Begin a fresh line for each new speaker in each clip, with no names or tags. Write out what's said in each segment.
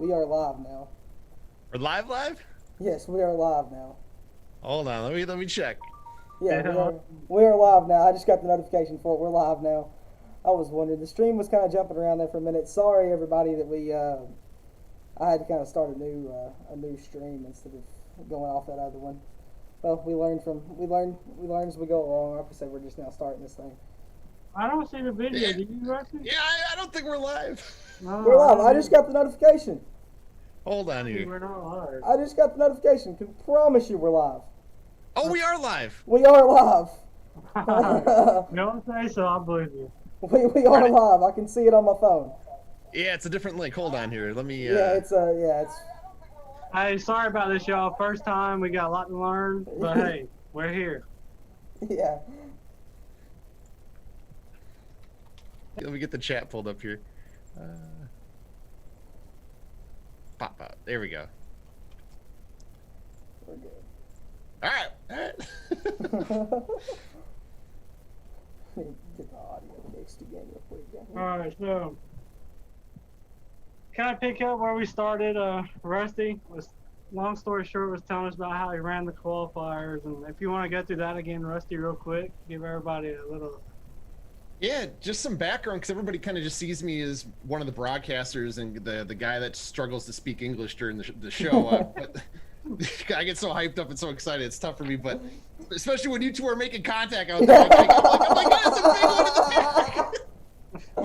We are live now.
We're live?
Yes, we are live now.
Hold on, let me check.
Yeah,
Yeah.
we are live now. I just got the notification for it. We're live now. I was wondering. The stream was kind of jumping around there for a minute. Sorry, everybody, that I had to kind of start a new stream instead of going off that other one. Well, we learn as we go along. Like I said, we're just now starting this thing.
I don't see the video.
Yeah.
Do you, Rusty?
Yeah, I don't think we're live.
No,
We're live.
don't
I just got the notification.
Hold on
think
here.
We're not live.
I just got the notification. Can promise you we're live.
Oh, we are live.
We are live.
You don't say so, I believe you.
We are live. I can see it on my phone.
Yeah, it's a different link. Hold on here. Let me.
Yeah, it's.
Hey, sorry about this, y'all. First time, we got a lot to learn, but hey, we're here.
Yeah.
Let me get the chat pulled up here. Pop out. There we go.
We're good.
All right.
Get the audio mixed again real quick. Down here.
Alright, so kind of pick up where we started. Rusty long story short, was telling us about how he ran the qualifiers, and if you want to go through that again, Rusty, real quick, give everybody a little.
Yeah, just some background, because everybody kind of just sees me as one of the broadcasters and the guy that struggles to speak English during the show. But I get so hyped up and so excited, it's tough for me. But especially when you two are making contact out there, I'm like, oh my God, it's a big one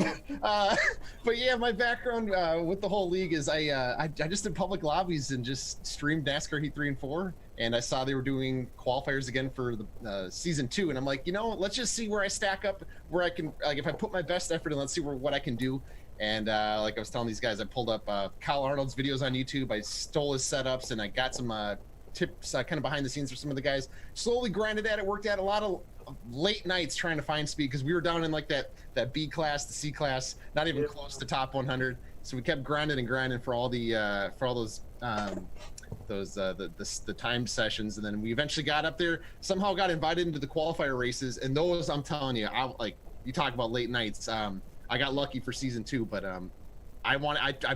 in the back. But yeah, my background with the whole league is I just did public lobbies and just streamed NASCAR Heat 3 and 4. And I saw they were doing qualifiers again for the season 2, and I'm like, let's just see where I stack up, where I can, like, if I put my best effort in, let's see what I can do. And like I was telling these guys, I pulled up Kyle Arnold's videos on YouTube. I stole his setups, and I got some tips kind of behind the scenes for some of the guys. Slowly grinded at it, worked at a lot of late nights trying to find speed, because we were down in like that B class, the C class, not even close to top 100. So we kept grinding and grinding for all those the time sessions, and then we eventually got up there, somehow got invited into the qualifier races, and those, I'm telling you, you talk about late nights. I got lucky for season 2, but I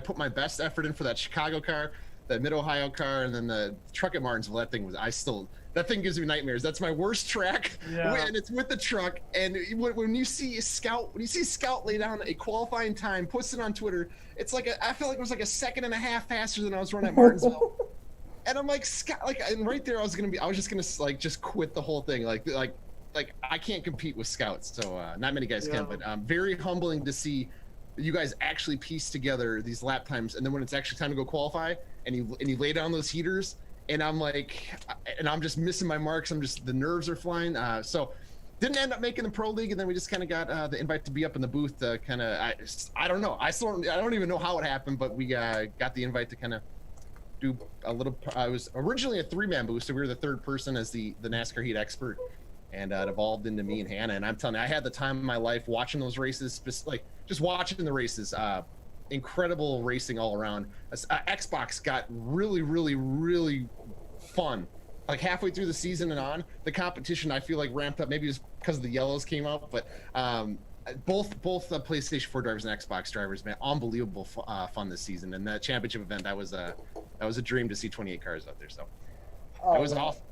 put my best effort in for that Chicago car, that Mid-Ohio car, and then the truck at Martinsville. That thing gives me nightmares. That's my worst track.
Yeah.
And it's with the truck, and when you see Scout lay down a qualifying time, puts it on Twitter, it's like I felt like it was like a second and a half faster than I was running at Martinsville. And I'm like, Scott, and right there, I was just gonna just quit the whole thing. Like I can't compete with Scouts, so not many guys can. But very humbling to see you guys actually piece together these lap times, and then when it's actually time to go qualify, and you lay down those heaters, and I'm just missing my marks. The nerves are flying. So didn't end up making the pro league, and then we just kind of got the invite to be up in the booth. I don't know. I don't even know how it happened, but we got the invite to kind of do a little. I was originally a 3-man booth, so we were the third person as the NASCAR Heat expert, and it evolved into me and Hannah. And I'm telling you, I had the time of my life watching those races, just watching the races. Incredible racing all around. Xbox got really, really, really fun. Like halfway through the season and on, the competition I feel like ramped up. Maybe it was because the yellows came out, but both PlayStation 4 drivers and Xbox drivers, man, unbelievable fun this season. And that championship event, that was a dream to see 28 cars out there. So that was awesome.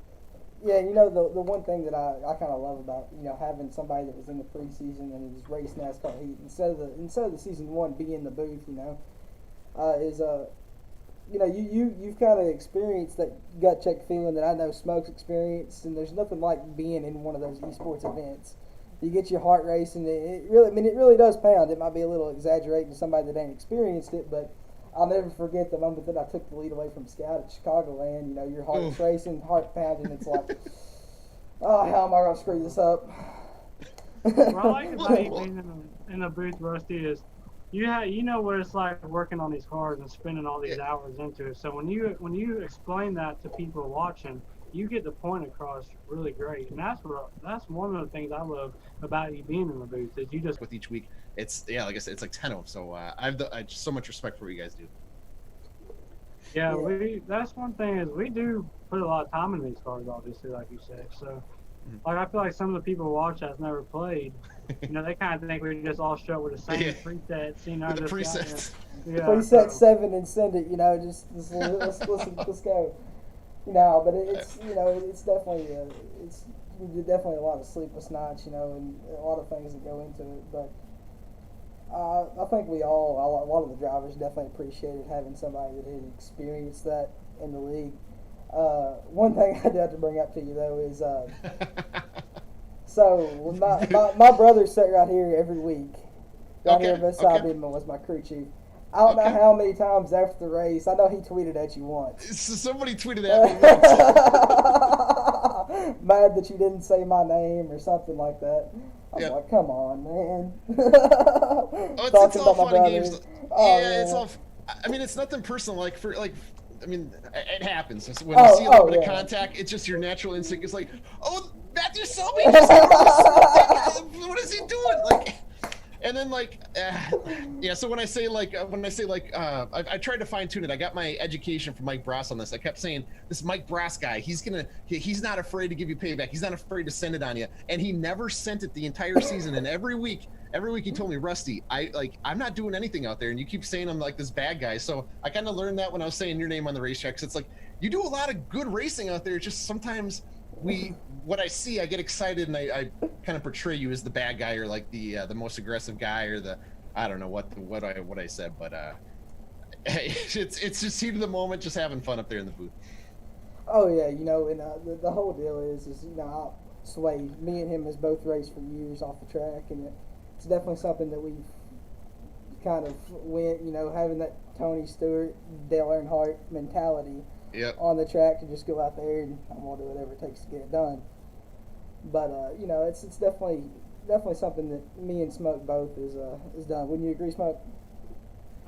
Yeah, the one thing that I kind of love about having somebody that was in the preseason and was raced NASCAR Heat instead of the season 1 being in the booth, is you've kind of experienced that gut check feeling that I know Smoke's experienced, and there's nothing like being in one of those esports events. You get your heart racing. It really does pound. It might be a little exaggerating to somebody that ain't experienced it, but I'll never forget the moment that I took the lead away from Scout at Chicagoland. Your heart's racing, heart pounding. It's like, oh, how am I going to screw this up?
What I like about you being in the booth, Rusty, is you know what it's like working on these cars and spending all these hours into it. So when you explain that to people watching, you get the point across really great, and that's one of the things I love about you being in the booth is you just
with each week. It's like I said, it's like 10 of them. So I just so much respect for what you guys do.
Yeah, that's one thing is we do put a lot of time in these cars, obviously, like you said. So Like I feel like some of the people who watch that's never played, you know, they kind of think we just all show up with the same presets, you know,
With the
just
presets.
Preset 7 and send it, you know, just let's go. You know, but it's you know it's definitely it's definitely a lot of sleepless nights, you know, and a lot of things that go into it. But I think a lot of the drivers definitely appreciated having somebody that had experienced that in the league. One thing I do have to bring up to you though is so when my brother sat right here every week, right here beside me was my crew chief. I don't know how many times after the race. I know he tweeted at you once.
So somebody tweeted at me once.
Mad that you didn't say my name or something like that. I'm like, come on, man.
It's all fun and games. It's all. I mean, it's nothing personal. Like I mean, it happens. When you see a little bit of contact, it's just your natural instinct. It's like, oh, Matthew Selby just what is he doing? Like. And then so when I say I tried to fine tune it. I got my education from Mike Bross on this. I kept saying this Mike Bross guy, he's not afraid to give you payback. He's not afraid to send it on you. And he never sent it the entire season. And every week he told me, Rusty, I'm not doing anything out there. And you keep saying I'm like this bad guy. So I kind of learned that when I was saying your name on the racetrack. 'Cause it's like you do a lot of good racing out there. It's just sometimes what I see, I get excited and I kind of portray you as the bad guy or like the most aggressive guy or I don't know what I said, but it's just heat of the moment, just having fun up there in the booth.
Oh yeah, you know, and the whole deal is you know, Sway, me and him has both raced for years off the track, and it's definitely something that we've kind of went, you know, having that Tony Stewart, Dale Earnhardt mentality.
Yep.
On the track to just go out there and I'm gonna do whatever it takes to get it done. But you know, it's definitely something that me and Smoke both is done. Wouldn't you agree, Smoke?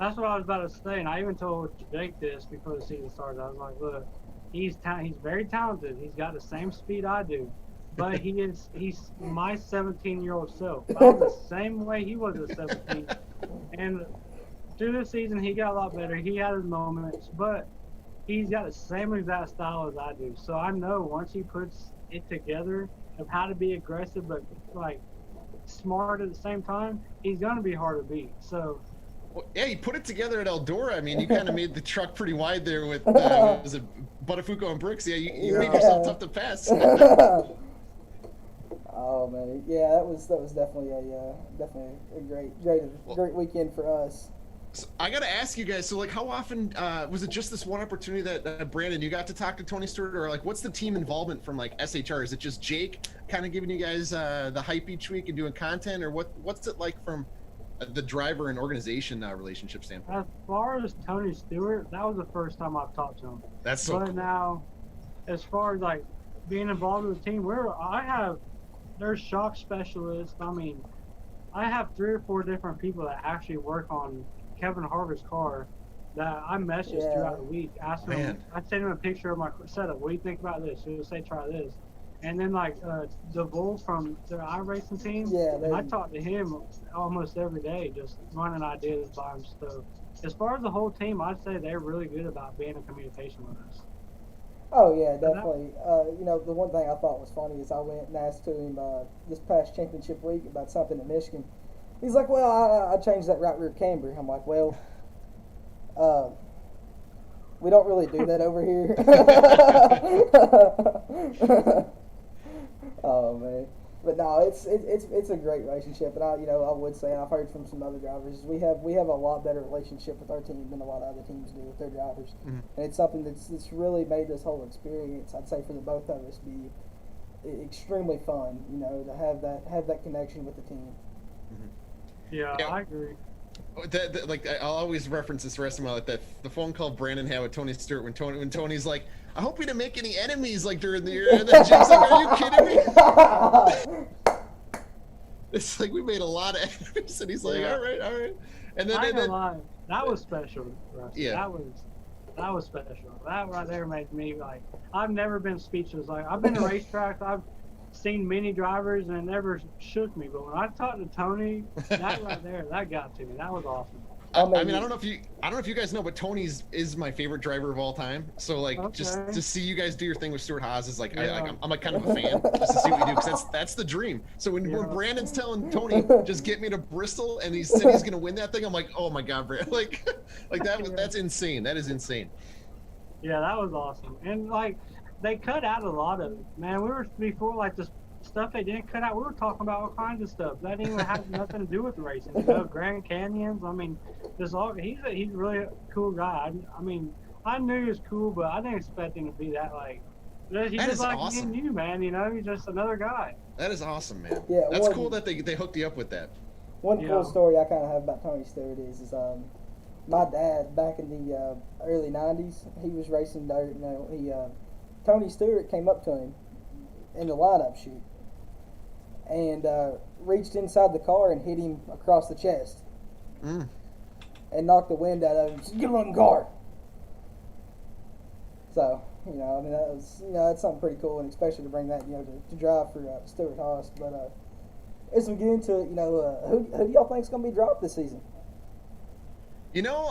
That's what I was about to say, and I even told Jake this before the season started. I was like, look, he's very talented. He's got the same speed I do, but he's my 17-year-old self. I'm the same way he was at 17, and through the season he got a lot better. He had his moments, but he's got the same exact style as I do. So I know once he puts it together of how to be aggressive but like smart at the same time, he's gonna be hard to beat. So
well, yeah, you put it together at Eldora. I mean, you kind of made the truck pretty wide there with was it Buttafuoco and Brooks? Yeah, you made yourself tough to pass.
Oh man, yeah, that was definitely a great weekend for us.
So I got to ask you guys, so like how often, was it just this one opportunity that Brandon, you got to talk to Tony Stewart, or like what's the team involvement from like SHR? Is it just Jake kind of giving you guys the hype each week and doing content, or what's it like from the driver and organization relationship standpoint?
As far as Tony Stewart, that was the first time I've talked to him.
That's so cool.
Now, as far as like being involved with the team, there's shock specialists. I mean, I have 3 or 4 different people that actually work on Kevin Harvick's car that I messaged throughout the week. Asked him, I sent him a picture of my setup. What do you think about this? He'll say, try this. And then like DeVol from the iRacing team, I talk to him almost every day, just running ideas by him. So as far as the whole team, I'd say they're really good about being in communication with us.
Oh yeah, definitely. You know, the one thing I thought was funny is I went and asked to him this past championship week about something at Michigan. He's like, well, I changed that right rear camber. I'm like, well, we don't really do that over here. Oh man, but no, it's a great relationship, and I would say, and I've heard from some other drivers, we have a lot better relationship with our team than a lot of other teams do with their drivers, and it's something that's really made this whole experience, I'd say, for the both of us be extremely fun. You know, to have that connection with the team.
Yeah, I agree.
Like I'll always reference this rest of my life, the phone call Brandon had with Tony Stewart when Tony's like, I hope we didn't make any enemies like during the year. And then Jake's like, are you kidding me? It's like we made a lot of enemies, and he's like, all right. And then,
I ain't gonna lie, that was special. Rusty.
Yeah,
that was special. That right there made me like, I've never been speechless. Like I've been to racetracks, I've seen many drivers, and it never shook me. But when I talked to Tony, that right there, that got to me. That was awesome.
I mean, I don't know if you guys know, but Tony's is my favorite driver of all time. So like, just to see you guys do your thing with Stuart Haas is like, I'm like kind of a fan just to see what you do, because that's the dream. So when Brandon's telling Tony just get me to Bristol and he said he's gonna win that thing, I'm like, oh my god, Brandon, like that's insane. That is insane.
Yeah, that was awesome. And like, they cut out a lot of it, man. We were before, like, the stuff they didn't cut out. We were talking about all kinds of stuff that didn't even have nothing to do with racing. You know, Grand Canyons. I mean, he's really a cool guy. I mean, I knew he was cool, but I didn't expect him to be that like. He's just like awesome. Me and you, man. You know, he's just another guy.
That is awesome, man.
Yeah,
that's cool that they hooked you up with that.
One cool story I kind of have about Tony Stewart is my dad back in the early '90s. He was racing dirt. You know, Tony Stewart came up to him in the lineup shoot and reached inside the car and hit him across the chest and knocked the wind out of him. Said, "Get him in the car." So, you know, I mean, that was, you know, that's something pretty cool, and especially to bring that, you know, to drive for Stuart Haas. But as we get into it, you know, who do y'all think is going to be dropped this season?
You know,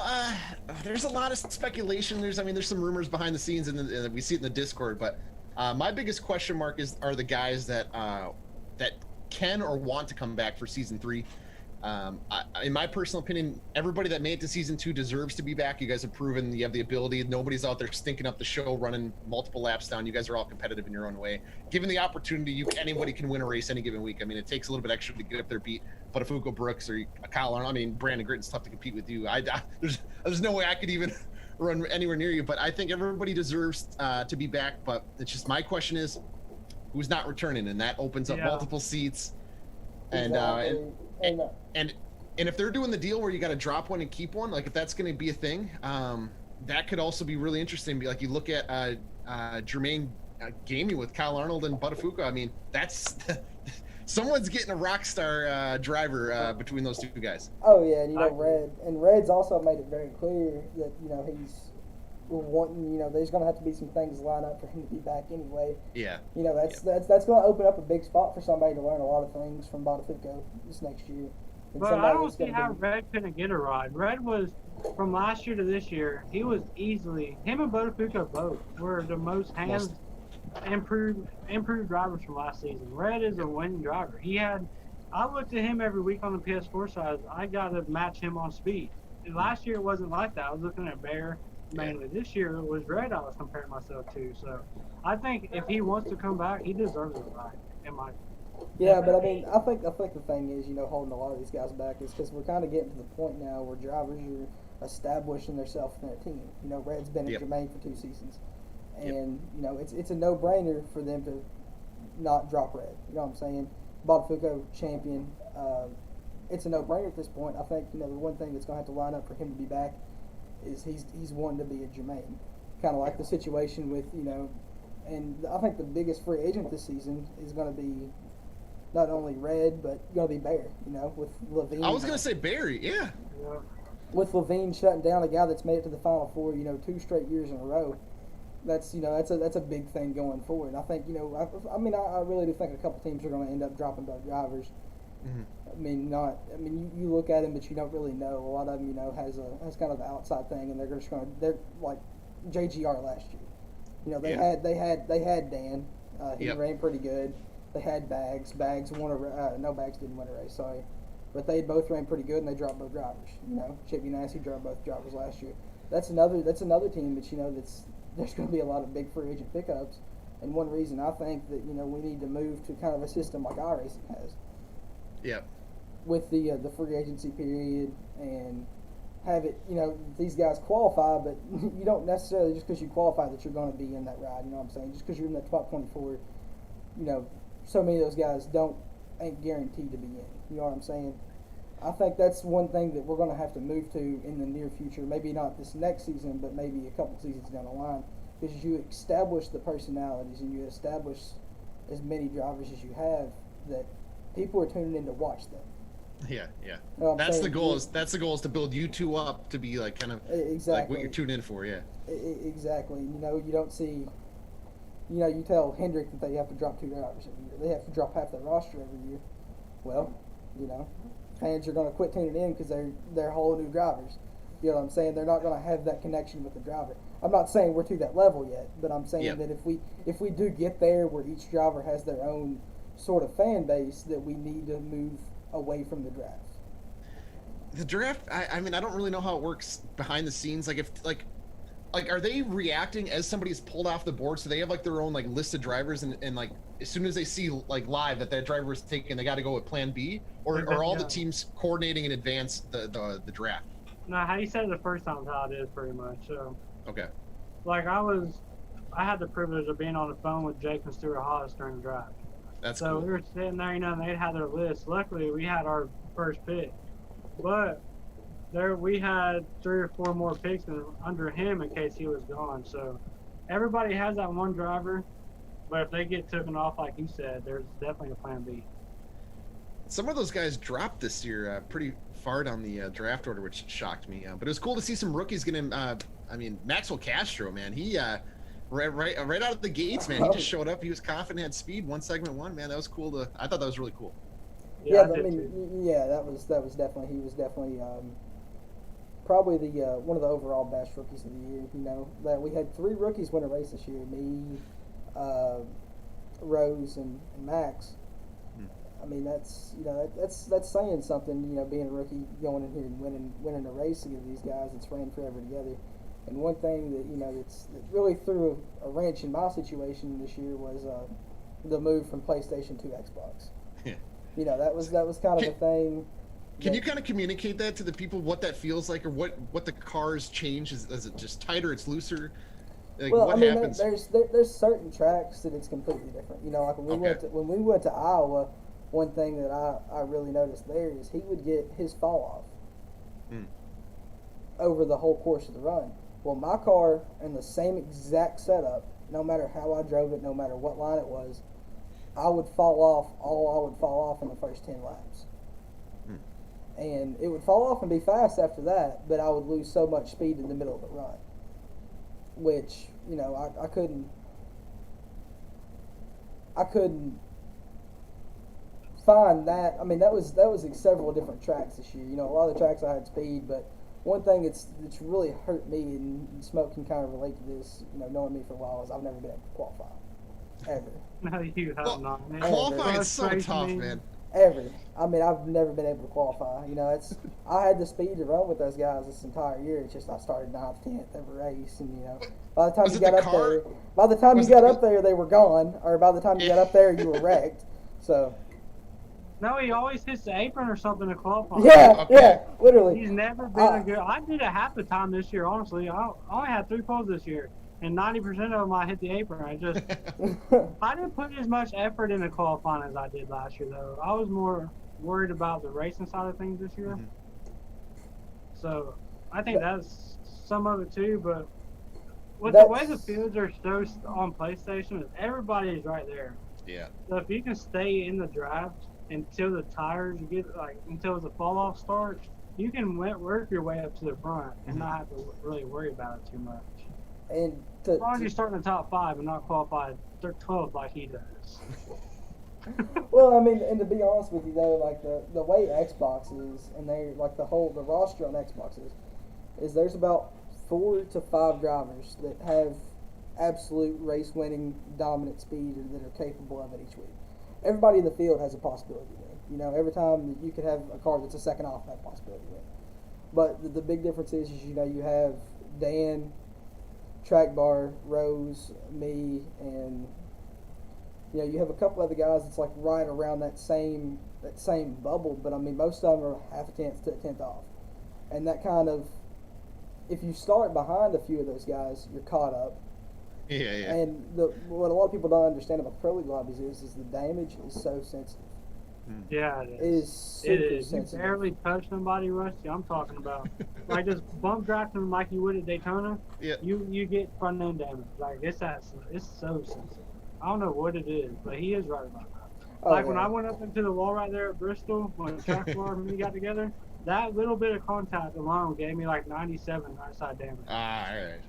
there's a lot of speculation. There's some rumors behind the scenes, and we see it in the Discord. But my biggest question mark are the guys that can or want to come back for season 3. In my personal opinion, everybody that made it to season 2 deserves to be back. You guys have proven you have the ability. Nobody's out there stinking up the show, running multiple laps down. You guys are all competitive in your own way. Given the opportunity, anybody can win a race any given week. I mean, it takes a little bit extra to get up there, beat Buttafuoco Brooks or Kyle Arnold. I mean, Brandon Gritton's tough to compete with you. There's no way I could even run anywhere near you. But I think everybody deserves to be back. But it's just, my question is, who's not returning? And that opens up multiple seats. And if they're doing the deal where you got to drop one and keep one, like if that's going to be a thing, that could also be really interesting. Like you look at Jermaine Gamey with Kyle Arnold and Buttafuoco. I mean, that's someone's getting a rock star driver between those two guys.
Oh yeah, and you know Red's also made it very clear that, you know, he's wanting, you know, there's going to have to be some things lined up for him to be back anyway. Yeah. You know, that's going to open up a big spot for somebody to learn a lot of things from Buttafuoco this next year.
But I don't see how Red couldn't get a ride. Red was, from last year to this year, he was easily, him and Buttafuoco both were the most improved drivers from last season. Red is a winning driver. I looked at him every week on the PS4 side. I got to match him on speed. Last year it wasn't like that. I was looking at Bear mainly. This year it was Red I was comparing myself to. So I think if he wants to come back, he deserves a ride.
Yeah, but I mean, I think the thing is, you know, holding a lot of these guys back is because we're kind of getting to the point now where drivers are establishing themselves in their team. You know, Red's been at Jermaine for 2 seasons, and you know, it's a no-brainer for them to not drop Red. You know what I'm saying? Buttafuoco champion. It's a no-brainer at this point. I think, you know, the one thing that's going to have to line up for him to be back is he's wanting to be a Jermaine, kind of like the situation with, you know. And I think the biggest free agent this season is going to be not only Red, but going to be Bear, you know, with Levine.
I was going to say Barry, yeah.
With Levine shutting down a guy that's made it to the Final Four, you know, 2 straight years in a row. That's, you know, that's a big thing going forward. I think, you know, I really do think a couple teams are going to end up dropping both drivers. Mm-hmm. You look at them, but you don't really know. A lot of them, you know, has kind of the outside thing, and they're like JGR last year. You know, they had Dan. He ran pretty good. They had Bags. Bags won Bags didn't win a race, sorry. But they both ran pretty good, and they dropped both drivers. You know, Chip Ganassi dropped both drivers last year. That's another team that, you know, there's going to be a lot of big free agent pickups. And one reason I think that, you know, we need to move to kind of a system like iRacing has. Yeah. With the free agency period and have it, you know, these guys qualify, but you don't necessarily, just because you qualify, that you're going to be in that ride. You know what I'm saying? Just because you're in the top 24, you know, so many of those guys ain't guaranteed to be in. You know what I'm saying? I think that's one thing that we're going to have to move to in the near future. Maybe not this next season, but maybe a couple seasons down the line. Because you establish the personalities and you establish as many drivers as you have, that people are tuning in to watch them.
Yeah. You know that's the goal. That's the goal, is to build you two up to be like kind of like what you're tuned in for. Yeah.
Exactly. You know, you don't see. You know, you tell Hendrick that they have to drop 2 drivers every year. They have to drop half their roster every year. Well, you know, fans are going to quit tuning in because they're whole new drivers. You know what I'm saying? They're not going to have that connection with the driver. I'm not saying we're to that level yet, but I'm saying that if we do get there where each driver has their own sort of fan base, that we need to move away from the draft.
The draft, I mean, I don't really know how it works behind the scenes. Like, if like are they reacting as somebody's pulled off the board? So they have like their own like list of drivers, and like as soon as they see like live that driver is taken, they got to go with Plan B, or are all the teams coordinating in advance the draft?
No, how you said it the first time is how it is pretty much. So.
Okay.
Like I had the privilege of being on the phone with Jake and Stuart Haas during the draft.
That's
so
cool.
We were sitting there, and they'd had their list. Luckily, we had our first pick, but we had 3 or 4 more picks under him in case he was gone. So everybody has that one driver, but if they get taken off, like you said, there's definitely a Plan B.
Some of those guys dropped this year pretty far down the draft order, which shocked me. But it was cool to see some rookies get in. I mean, Maxwell Castro, man, he right out of the gates, man, he just showed up. He was confident, had speed. Won segment 1, man. That was cool. I thought that was really cool.
Yeah, I mean, yeah, that was definitely, he was definitely probably the one of the overall best rookies of the year. You know, that we had 3 rookies win a race this year: me, Rose, and Max. I mean, that's that's saying something. You know, being a rookie, going in here and winning a race against these guys that's ran forever together. And one thing that that really threw a wrench in my situation this year was the move from PlayStation to Xbox.
Yeah.
You know, that was kind of a thing.
Can you kind of communicate that to the people, what that feels like, or what the cars change? Is it just tighter? It's looser? Like,
well,
what
I mean,
happens?
there's certain tracks that it's completely different. You know, like when we went to Iowa, one thing that I really noticed there is he would get his fall off over the whole course of the run. Well, my car in the same exact setup, no matter how I drove it, no matter what line it was, I would fall off in the first 10 laps. And it would fall off and be fast after that, but I would lose so much speed in the middle of the run. Which, you know, I couldn't find that. I mean, that was several different tracks this year. You know, a lot of the tracks I had speed, but one thing that's really hurt me, and Smoke can kind of relate to this, you know, knowing me for a while, is I've never been able to qualify. Ever.
No, you have not. Man.
Qualifying is so tough, man.
Ever. I mean, I've never been able to qualify. You know, I had the speed to run with those guys this entire year. It's just I started 9th, 10th every race, and you know, by the time you got up there, they were gone, or by the time you got up there, you were wrecked. So.
No, he always hits the apron or something to qualify.
Yeah, literally.
He's never been a good. I did it half the time this year, honestly. I only had 3 poles this year, and 90% of them I hit the apron. I didn't put as much effort into qualifying as I did last year, though. I was more worried about the racing side of things this year. So I think that's some of it too. But with the way the fields are so on PlayStation, everybody is right there.
Yeah.
So if you can stay in the draft until the tires until the fall off starts, you can work your way up to the front and not have to really worry about it too much.
And
as long as you start in the top 5 and not qualify 12 like he does.
Well, I mean, and to be honest with you though, like the way Xbox is, and they like the roster on Xbox is there's about 4 to 5 drivers that have absolute race winning dominant speed or that are capable of it each week. Everybody in the field has a possibility to win. You know, every time you could have a car that's a second off that possibility to win. But the big difference is you know, you have Dan, Track Bar, Rose, me, and you know, you have a couple other guys that's like right around that same bubble, but I mean most of them are half a tenth to a tenth off. And that kind of, if you start behind a few of those guys, you're caught up.
Yeah.
And what a lot of people don't understand about Pro League lobbies is the damage is so sensitive.
Yeah, it is.
It is super sensitive.
You barely touch somebody, Rusty. I'm talking about like just bump drafting them like you would at Daytona.
Yeah.
You get front end damage. Like it's so sensitive. I don't know what it is, but he is right about that. When I went up into the wall right there at Bristol when Track Bar and me got together, that little bit of contact alone gave me like 97 right side damage.
All right.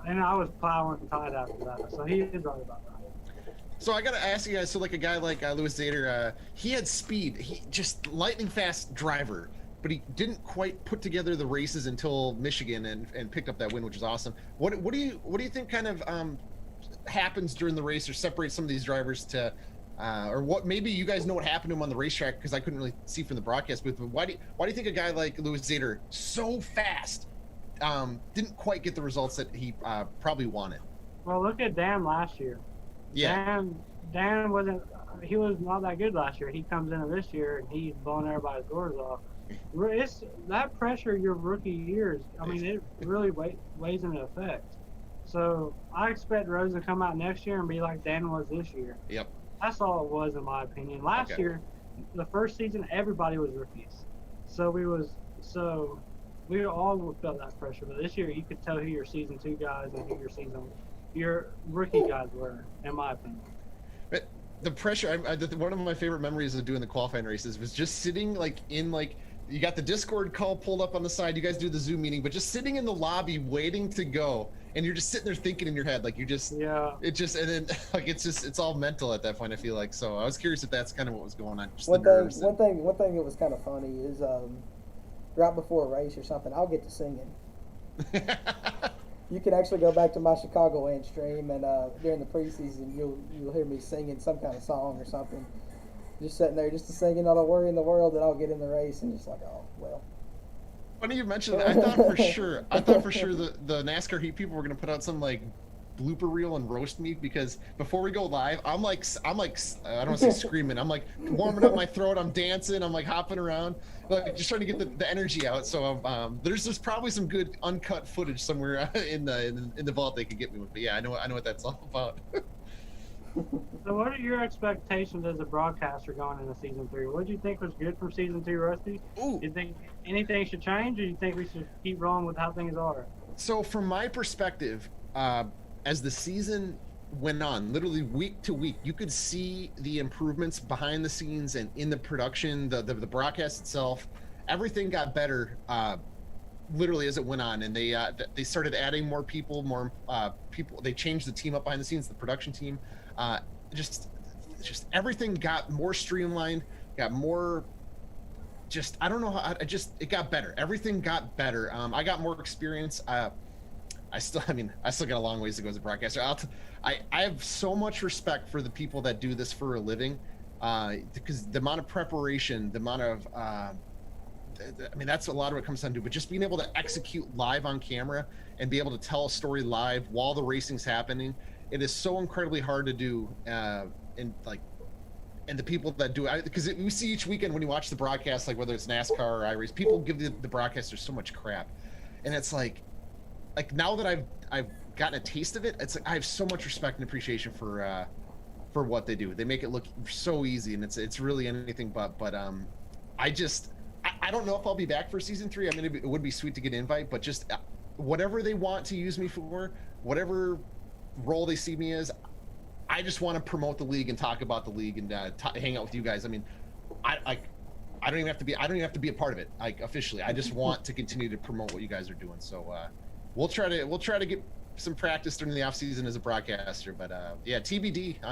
And I was plowing tight after that, so he is right about that.
So I gotta ask you guys. So like a guy like Louis Zader, he had speed. He just lightning fast driver, but he didn't quite put together the races until Michigan and picked up that win, which is awesome. What do you think kind of happens during the race or separates some of these drivers to, or what? Maybe you guys know what happened to him on the racetrack because I couldn't really see from the broadcast booth. But why do you think a guy like Louis Zader, so fast, didn't quite get the results that he probably wanted?
Well, look at Dan last year.
Yeah.
Dan wasn't. He was not that good last year. He comes into this year and he's blowing everybody's doors off. It's that pressure your rookie years. I mean, it really weighs in effect. So I expect Rose to come out next year and be like Dan was this year.
Yep.
That's all it was in my opinion. Last year, the first season, everybody was rookies. So we all felt that pressure. But this year, you could tell who your season 2 guys and who your rookie guys were, in my opinion.
But the pressure, one of my favorite memories of doing the qualifying races was just sitting you got the Discord call pulled up on the side. You guys do the Zoom meeting, but just sitting in the lobby waiting to go, and you're just sitting there thinking in your head, like and then like it's all mental at that point. I feel like. So I was curious if that's kind of what was going on.
One thing that was kind of funny is right before a race or something, I'll get to singing. You can actually go back to my Chicagoland stream, and during the preseason, you'll hear me singing some kind of song or something. Just sitting there, just singing, not a worry in the world that I'll get in the race, and just like, oh well.
Funny you mentioned that. I thought for sure the NASCAR Heat people were gonna put out some like blooper reel and roast me, because before we go live, I'm like I don't want to say screaming. I'm like warming up my throat. I'm dancing. I'm like hopping around, like just trying to get the energy out. So there's probably some good uncut footage somewhere in the vault they could get me with. But yeah, I know what that's all about.
So what are your expectations as a broadcaster going into season 3? What do you think was good from season 2, Rusty?
Ooh.
Do you think anything should change, or do you think we should keep rolling with how things are?
So from my perspective, as the season went on, literally week to week, you could see the improvements behind the scenes and in the production, the broadcast itself. Everything got better literally as it went on, and they started adding more people. They changed the team up behind the scenes, the production team. Just everything got more streamlined, got more. I don't know how. It got better. Everything got better. I got more experience. I still got a long ways to go as a broadcaster. I have so much respect for the people that do this for a living, because the amount of preparation, the amount of, that's a lot of what it comes down to. But just being able to execute live on camera and be able to tell a story live while the racing's happening, it is so incredibly hard to do. And the people that do it, because we see each weekend when you watch the broadcast, like whether it's NASCAR or iRace, people give the broadcasters so much crap, and it's like now that I've gotten a taste of it, it's like I have so much respect and appreciation for what they do. They make it look so easy, and it's really anything but. I don't know if I'll be back for season 3. I mean, it would be sweet to get an invite, but just whatever they want to use me for, whatever role they see me as, I just want to promote the league and talk about the league and hang out with you guys. I mean, I don't even have to be a part of it, like officially. I just want to continue to promote what you guys are doing. So we'll try to get some practice during the off season as a broadcaster. But yeah, TBD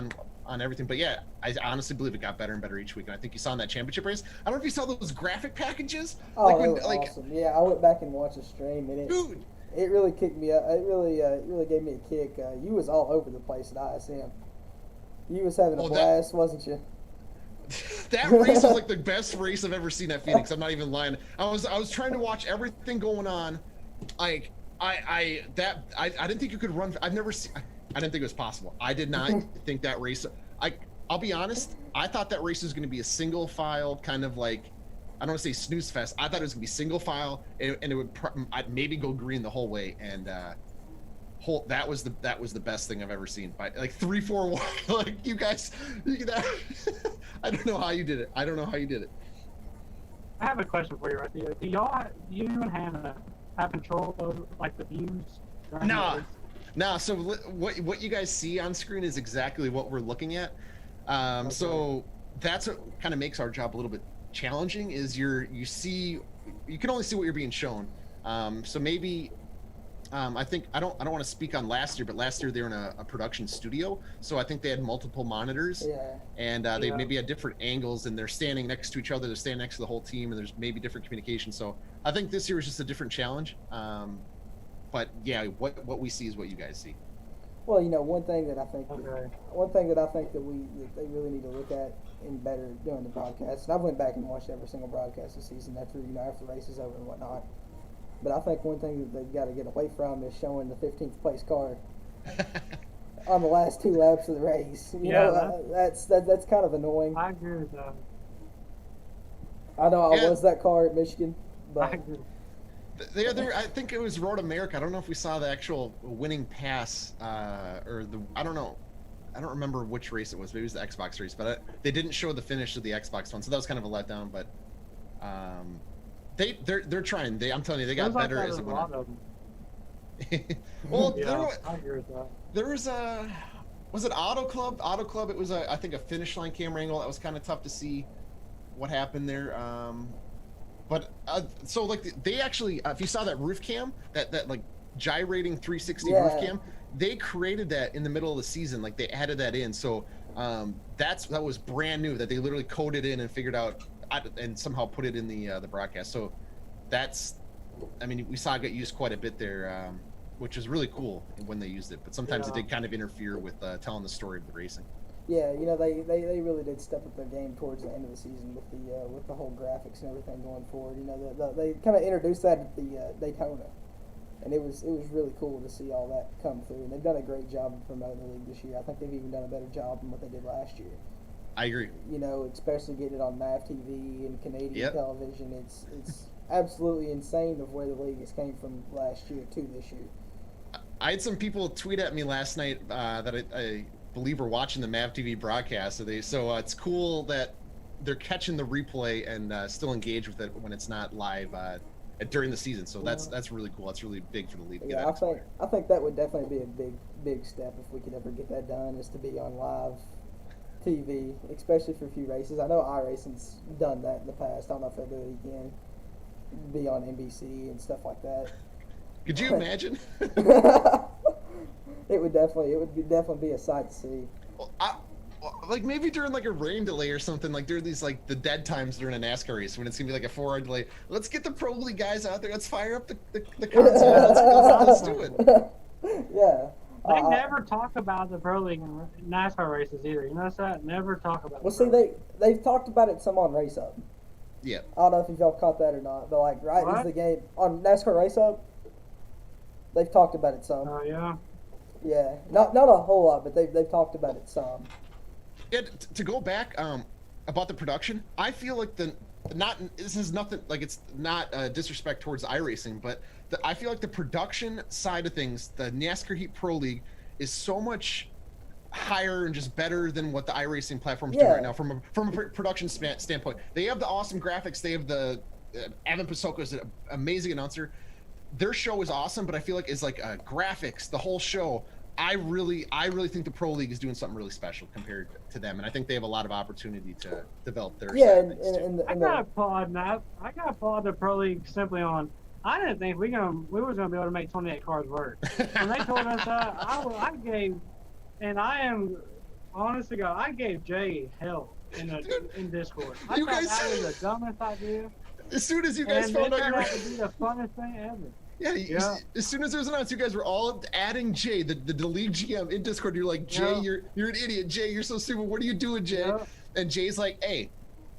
on everything. But yeah, I honestly believe it got better and better each week. And I think you saw in that championship race. I don't know if you saw those graphic packages.
Oh, that was awesome. Yeah, I went back and watched the stream, and it really kicked me up. It really gave me a kick. You was all over the place at ISM. You was having a blast, wasn't you?
That race was like the best race I've ever seen at Phoenix. I'm not even lying. I was trying to watch everything going on. Like I didn't think you could run. I didn't think it was possible. I did not think that race. I'll be honest. I thought that race was going to be a single file kind of like, I don't want to say snooze fest. I thought it was going to be single file, and it would I'd maybe go green the whole way. And that was the best thing I've ever seen. By like 3-4-1, like you guys, I don't know how you did it. I
I have a question for you right there. Do you and Hannah have control over like the views?
No. So what you guys see on screen is exactly what we're looking at. Okay. So that's what kind of makes our job a little bit challenging. Is you can only see what you're being shown. So maybe I think I don't want to speak on last year, but last year they were in a production studio, so I think they had multiple monitors, and they maybe had different angles, and they're standing next to each other, they're standing next to the whole team, and there's maybe different communication. So I think this year is just a different challenge. But yeah, what we see is what you guys see.
Well, one thing that I think that they really need to look at in better doing the broadcast, and I've went back and watched every single broadcast this season after after the race is over and whatnot. But I think one thing that they've got to get away from is showing the 15th place car on the last 2 laps of the race. That's kind of annoying.
I agree with that.
I know I was that car at Michigan, but
I agree.
The other, I think it was Road America. I don't know if we saw the actual winning pass, I don't know. I don't remember which race it was. Maybe it was the Xbox race, but they didn't show the finish of the Xbox one, so that was kind of a letdown. But they're trying. I'm telling you, they got better as it went on. Well,
I agree with that.
There was was it Auto Club? Auto Club. It was I think a finish line camera angle that was kind of tough to see what happened there. But so like they actually, if you saw that roof cam, that like gyrating 360 roof cam, they created that in the middle of the season. Like they added that in. So that was brand new, that they literally coded in and figured out and somehow put it in the broadcast. So we saw it get used quite a bit there, which is really cool when they used it. But sometimes it did kind of interfere with telling the story of the racing.
Yeah, they really did step up their game towards the end of the season with the whole graphics and everything going forward. They kind of introduced that at the Daytona, and it was really cool to see all that come through. And they've done a great job of promoting the league this year. I think they've even done a better job than what they did last year.
I agree.
Especially getting it on MAV TV and Canadian television. It's absolutely insane of where the league has came from last year to this year.
I had some people tweet at me last night that I believe are watching the MAV TV broadcast. So it's cool that they're catching the replay and still engage with it when it's not live during the season. So that's really cool. That's really big for the league.
Yeah, I think that would definitely be a big step if we could ever get that done, is to be on live TV, especially for a few races. I know iRacing's done that in the past. I don't know if they'll do it again. Be on NBC and stuff like that.
Could you imagine?
It would definitely be a sight to see.
Well, like maybe during like a rain delay or something, like during these like the dead times during a NASCAR race when it's gonna be like a 4-hour delay. Let's get the Pro League guys out there. Let's fire up the console. Let's do it.
Yeah.
They never talk about the Pro League and NASCAR races either. You notice that? Never talk about it.
Well, see, they've talked about it some on Race Up.
Yeah.
I don't know if y'all caught that or not, but like as the game on NASCAR Race Up, they've talked about it some.
Oh yeah.
Yeah, not a whole lot, but they've talked about it some.
Yeah, to go back about the production, I feel like this is nothing, like it's not disrespect towards iRacing, but I feel like the production side of things, the NASCAR Heat Pro League, is so much higher and just better than what the iRacing platforms do right now from a production standpoint. They have the awesome graphics. They have the Evan Pasoko is an amazing announcer. Their show is awesome, but I feel like it's like graphics, the whole show. I really think the Pro League is doing something really special compared to them, and I think they have a lot of opportunity to develop their.
Yeah,
I gotta applaud that. I gotta applaud the Pro League simply on. I didn't think we were gonna be able to make 28 cars work. When they told us that, I gave, and I am honest to God, I gave Jay hell in Discord. I thought that was the dumbest idea.
As soon as you guys found out,
that would be the funnest thing ever.
Yeah. As soon as it was announced, you guys were all adding Jay, the league GM, in Discord. You're like, Jay, you're an idiot. Jay, you're so stupid. What are you doing, Jay?
Yeah.
And Jay's like, hey,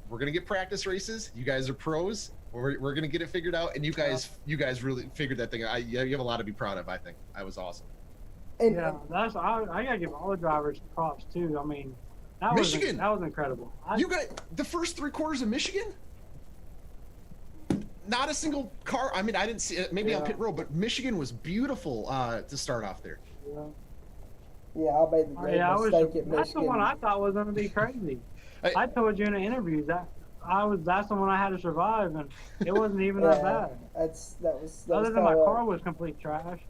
we're gonna get practice races. You guys are pros. We're gonna get it figured out. And you guys really figured that thing out. You have a lot to be proud of. I think I was awesome.
I gotta give all the drivers props too. I mean, that was incredible.
You got the first 3 quarters of Michigan. Not a single car. I mean, I didn't see it. Maybe on pit road, but Michigan was beautiful to start off there.
Yeah, I made the great mistake at Michigan.
That's the one I thought was going to be crazy. I told you in the interviews that that's the one I had to survive, and it wasn't even that bad.
That was
other than my car was complete trash.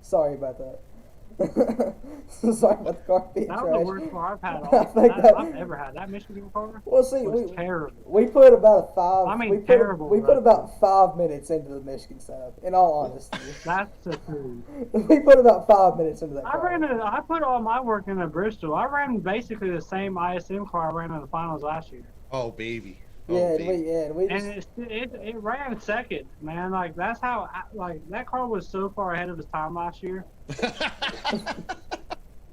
Sorry about that. Sorry about the car being
That
trash.
was the worst car I've had I've ever had. That Michigan car
Well, see,
was terrible.
we put about a 5.
I mean,
we put,
terrible,
We put
right?
about 5 minutes into the Michigan setup. In all honesty,
That's the truth.
we put about 5 minutes into that.
I put all my work into Bristol. I ran basically the same ISM car I ran in the finals last year.
Oh baby. Oh,
Yeah,
baby.
and we just,
And it ran second, man. Like that's how that car was so far ahead of its time last year.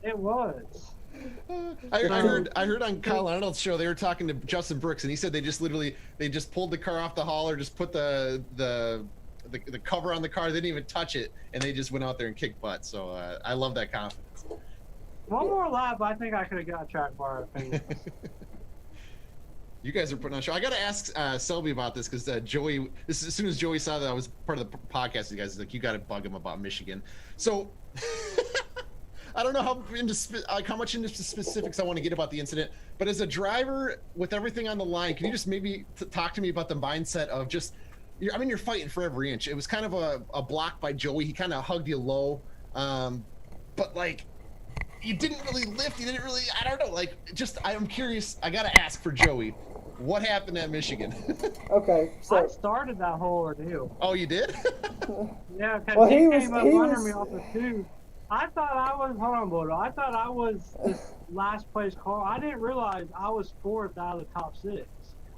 It was.
I heard on Kyle Arnold's show they were talking to Justin Brooks and he said they just pulled the car off the hauler, just put the cover on the car, they didn't even touch it, and they just went out there and kicked butt. So I love that confidence.
One more lap, I think I could have got a track bar at Phoenix.
You guys are putting on a show. I got to ask Selby about this because Joey. As soon as Joey saw that I was part of the podcast, you guys like, you got to bug him about Michigan. So I don't know how much into specifics I want to get about the incident, but as a driver with everything on the line, can you just maybe talk to me about the mindset of just? You're fighting for every inch. It was kind of a block by Joey. He kind of hugged you low, but like. You didn't really lift. You didn't really. I don't know. Like, I'm curious. I gotta ask for Joey, what happened at Michigan?
okay, so
I started that whole ordeal.
Oh, you did?
Yeah, because
Well,
he
he
came up
was-
under me off the tube. I thought I was hold on, Bodo. I thought I was this last place car. I didn't realize I was 4th out of the top 6.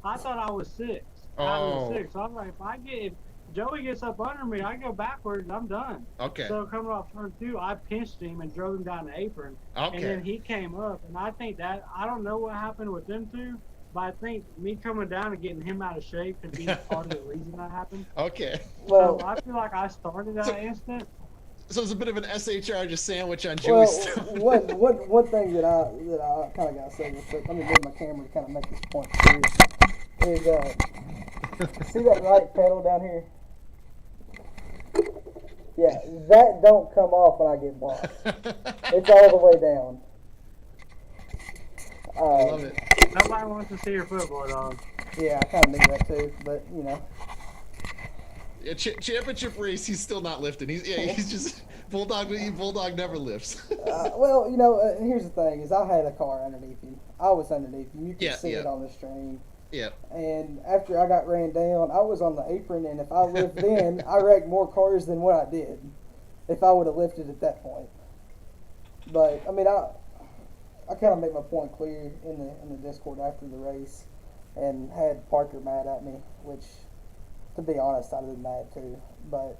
I thought I was 6 out of the 6. So I'm like, if Joey gets up under me, I go backwards, I'm done.
Okay.
So coming off turn 2, I pinched him and drove him down the apron.
Okay.
And then he came up, and I think that I don't know what happened with them two, but I think me coming down and getting him out of shape could be part of the reason that happened.
Okay.
well,
So I feel like I started that instant.
So it's a bit of an SHR just sandwich on Joey's stuff.
one thing that I kind of got to say real quick. Let me move my camera to kind of make this point clear. Is see that right pedal down here? Yeah, that don't come off when I get blocked. It's all the way down.
I love it.
Nobody wants to see your football, dog.
Yeah, I kind of knew that too, but you know.
Yeah, championship race, he's still not lifting. He's just Bulldog never lifts.
Well, you know, here's the thing: is I had a car underneath him. I was underneath him. You could see it on the stream.
Yeah.
And after I got ran down, I was on the apron, and if I lived then, I wrecked more cars than what I did if I would have lifted at that point. But I mean, I kind of made my point clear in the Discord after the race, and had Parker mad at me, which, to be honest, I'd have been mad too. But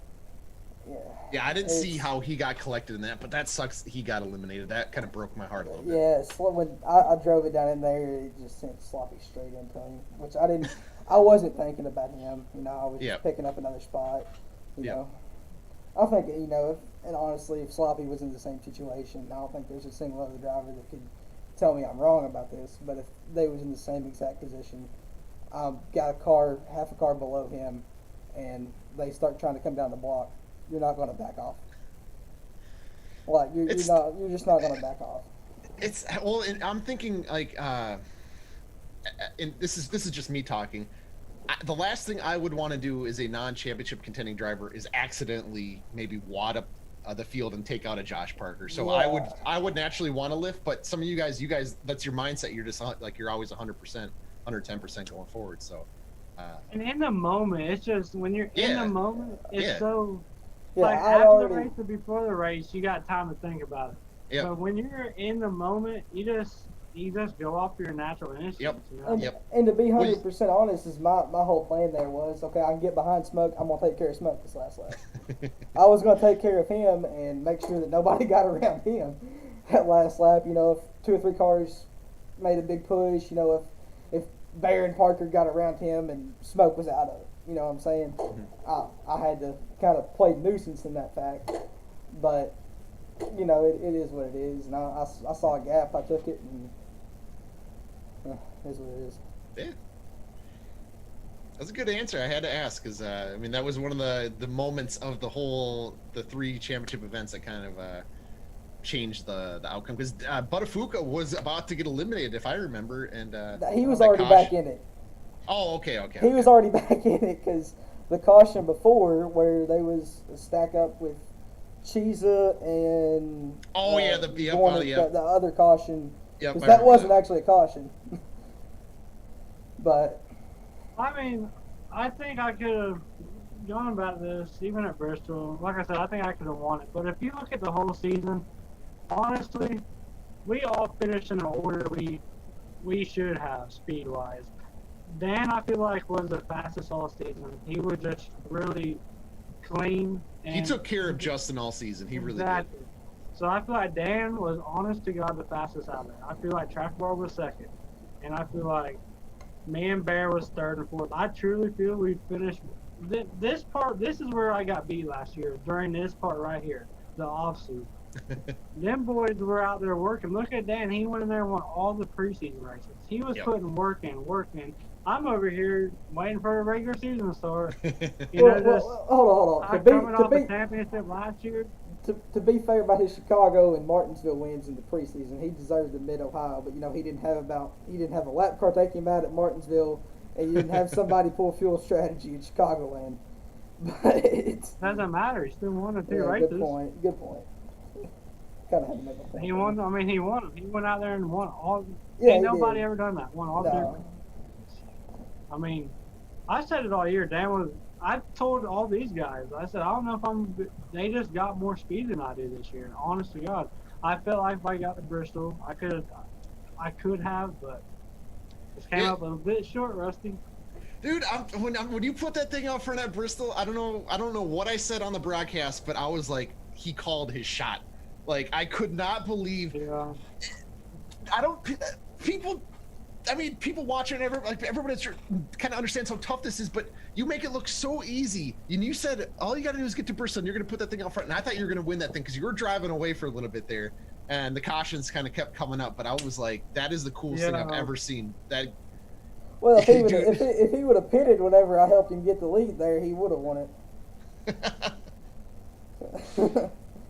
yeah.
Yeah, I didn't see how he got collected in that, but that sucks. He got eliminated. That kind of broke my heart a little bit.
Yeah, when I drove it down in there, it just sent sloppy straight into him, which I wasn't thinking about him. You know, I was just picking up another spot. You know, I think, you know, and honestly, if Sloppy was in the same situation, I don't think there's a single other driver that could tell me I'm wrong about this. But if they was in the same exact position, I've got a car, half a car below him, and they start trying to come down the block, you're not going to back off. Like you're just not going to back off.
It's and I'm thinking like, and this is just me talking. The last thing I would want to do as a non-championship contending driver is accidentally maybe wad up the field and take out a Josh Parker. So yeah. I would naturally want to lift, but some of you guys, that's your mindset. You're just like you're always 100%, 110% going forward. So.
And in the moment, it's just when you're in the moment, it's so.
Yeah,
like after the race or before the race, you got time to think about it.
Yep.
But when you're in the moment, you just go off your natural instincts.
Yep.
You know?
And to be 100% honest, is my whole plan there was, okay, I can get behind Smoke. I'm gonna take care of Smoke this last lap. I was gonna take care of him and make sure that nobody got around him that last lap. You know, if 2 or 3 cars made a big push, you know, if Bear and Parker got around him and Smoke was out of it. You know what I'm saying? Mm-hmm. I had to kind of play nuisance in that fact. But, you know, it is what it is. And I saw a gap, I took it, and it is what it is.
Yeah. That's a good answer. I had to ask because, I mean, that was one of the moments of the 3 championship events that kind of changed the outcome. Because Buttafuoco was about to get eliminated, if I remember. And
he was already back in it.
Oh, okay.
He was already back in it because the caution before, where they was a stack up with Chiza and
Oh yeah,
the other caution.
Yep,
Because that wasn't actually a caution. But
I mean, I think I could have gone about this even at Bristol. Like I said, I think I could have won it. But if you look at the whole season, honestly, we all finished in an order we should have speed wise. Dan, I feel like, was the fastest all season. He was just really clean. And
he took care of Justin all season. He really did.
So I feel like Dan was, honest to God, the fastest out there. I feel like Track Bar was second. And I feel like me and Bear was third and fourth. I truly feel we finished this part. This is where I got beat last year, during this part right here, the offsuit. Them boys were out there working. Look at Dan. He went in there and won all the preseason races. He was putting work in. I'm over here waiting for the regular season to start. You know,
hold on.
Coming off the championship last year.
To be fair about his Chicago and Martinsville wins in the preseason, he deserved the Mid-Ohio, but he didn't have a lap car take him out at Martinsville, and you didn't have somebody pull fuel strategy in Chicagoland. But it
doesn't matter. He still won the two races.
Good point. Kind of had to make a point.
He won. I mean, he won. He went out there and won all.
Yeah,
ain't nobody ever done that. Won all three. I mean, I said it all year. I told all these guys, I said, I don't know if they just got more speed than I did this year. And honest to God, I felt like if I got to Bristol, I could have, but just came up a bit short, Rusty.
Dude, when you put that thing out front at Bristol, I don't know what I said on the broadcast, but I was like, he called his shot. Like, I could not believe.
Yeah.
People watching, everybody kind of understands how tough this is, but you make it look so easy. And you said all you got to do is get to Bristol, and you're going to put that thing out front. And I thought you were going to win that thing because you were driving away for a little bit there, and the cautions kind of kept coming up. But I was like, that is the coolest thing I've ever seen.
Well, if he would have pitted whenever I helped him get the lead there, he would have won it.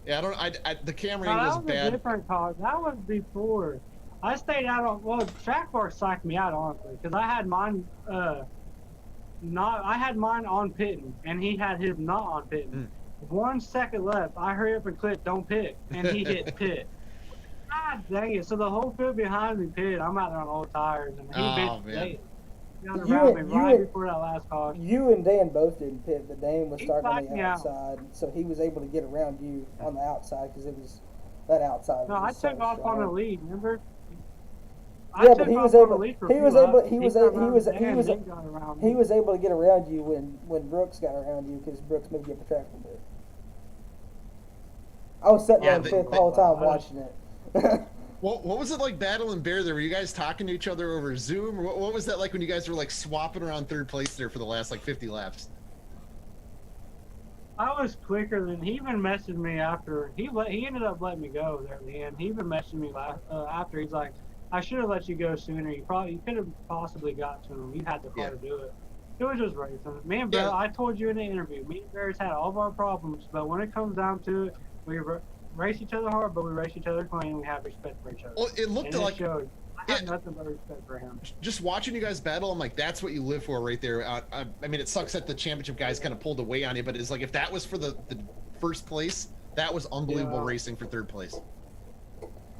Yeah, the camera was bad.
That was a different cause. That was before. I stayed out on. Well, Track Bar psyched me out, honestly, because I had mine. I had mine on pitting, and he had his not on pitting. 1 second left. I hurry up and click don't pit, and he hit pit. God dang it! So the whole field behind me pitted. I'm out there on old tires, and he got around me right before that last caution.
You and Dan both didn't pit, but Dan was starting on the outside, so he was able to get around you on the outside because it was that outside.
No, I took off on the lead. Remember?
Yeah, but he was able to get around you when Brooks got around you because Brooks moved you up the track a bit. I was sitting there in fifth the whole time watching it.
What was it like battling Bear there? Were you guys talking to each other over Zoom? Or what was that like when you guys were like swapping around third place there for the last like 50 laps?
I was quicker than he even messaged me after he ended up letting me go there at the end. He even messaged me after. He's like, I should have let you go sooner. You could have possibly got to him. You had the car to do it. It was just racing. Me and Bear, I told you in the interview, me and Bear's had all of our problems, but when it comes down to it, we race each other hard, but we race each other clean. We have respect for each other.
Well, it looked like
showed. I have nothing but respect for him.
Just watching you guys battle, I'm like, that's what you live for right there. I mean, it sucks that the championship guys kind of pulled away on you, but it's like if that was for the first place, that was unbelievable racing for third place.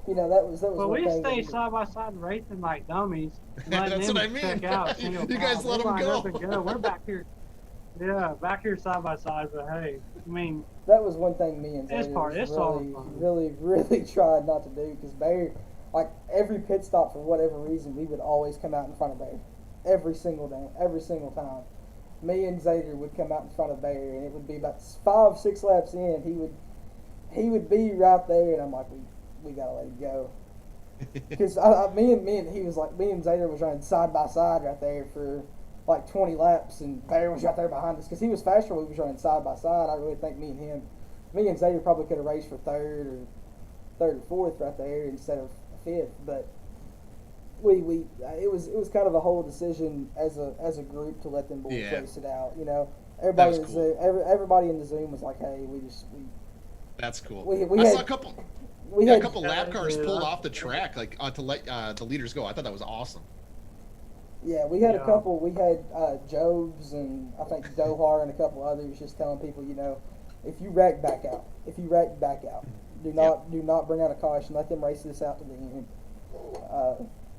You know, that was.
But we stayed side by side racing like dummies.
That's what I mean.
Check out,
you guys let them go.
We're back here. Yeah, back here side by side. But hey, I mean,
that was one thing me and Zay really tried not to do because Bear, like every pit stop for whatever reason, we would always come out in front of Bear, every single time. Me and Xavier would come out in front of Bear, and it would be about 5-6 laps in. He would be right there, and I'm like, we gotta let him go. Because me and Xavier was running side by side right there for like 20 laps, and Bear was right there behind us because he was faster. We was running side by side. I really think me and Xavier probably could have raced for third or fourth right there instead of fifth. But it was kind of a whole decision as a group to let them boys race it out. You know, everybody in the Zoom was like, hey,
That's cool.
I
saw a couple lap cars pulled off the track to let the leaders go. I thought that was awesome.
Yeah, we had a couple. We had Jobs and I think Dohar and a couple others just telling people, you know, If you wreck, back out. If you wreck, back out. Do not bring out a caution. Let them race this out to the end.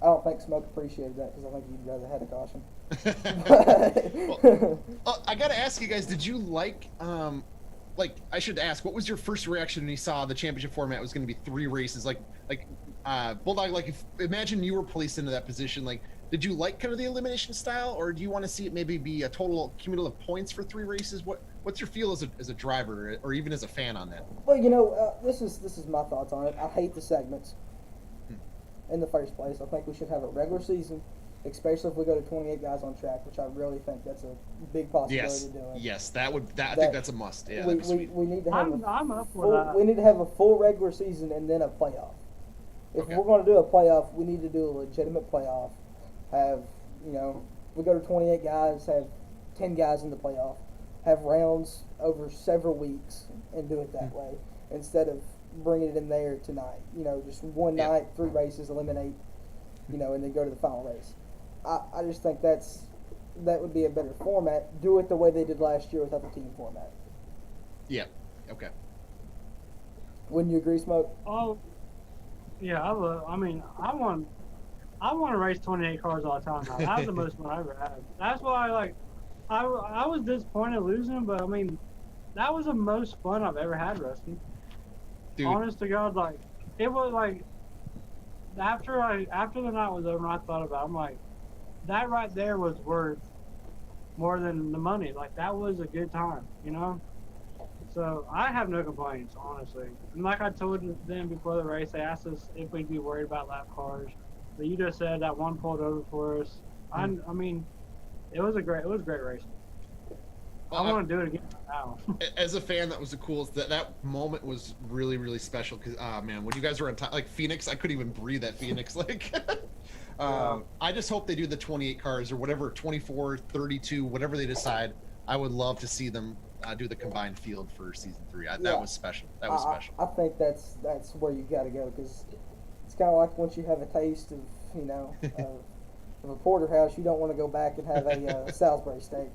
I don't think Smoke appreciated that because I think he'd rather had a caution.
Well, I gotta ask you guys, did you like I should ask, what was your first reaction when you saw the championship format was going to be 3 races? Bulldog, imagine you were placed into that position. Did you like kind of the elimination style, or do you want to see it maybe be a total cumulative points for 3 races? What's your feel as a driver, or even as a fan on that?
Well, this is my thoughts on it. I hate the segments in the first place. I think we should have a regular season, especially if we go to 28 guys on track, which I really think that's a big possibility of doing.
Yes, I think that's a must. Yeah, that'd be sweet.
We need to have
I'm up for that.
We need to have a full regular season and then a playoff. If we're going to do a playoff, we need to do a legitimate playoff. Have, we go to 28 guys, have 10 guys in the playoff, have rounds over several weeks, and do it that way instead of bringing it in there tonight. Just one night, 3 races, eliminate, and then go to the final race. I just think that would be a better format. Do it the way they did last year without the team format.
Yeah. Okay.
Wouldn't you agree, Smoke?
Oh, yeah. I want to race 28 cars all the time now. That was the most fun I ever had. That's why I was disappointed losing, but that was the most fun I've ever had, Rusty.
Dude.
Honest to God, it was after the night was over and I thought about it, I'm like, that right there was worth more than the money. That was a good time, So I have no complaints, honestly. And like I told them before the race, they asked us if we'd be worried about lap cars. But you just said that one pulled over for us. It was great racing. I want to do it again now.
As a fan, that was the coolest. That moment was really, really special because, man, when you guys were on time, Phoenix, I couldn't even breathe at Phoenix. I just hope they do the 28 cars or whatever, 24, 32, whatever they decide. I would love to see them do the combined field for season 3. That was special. That was special.
I think that's where you got to go because it's kind of like once you have a taste of, of a porterhouse, you don't want to go back and have a Salisbury steak.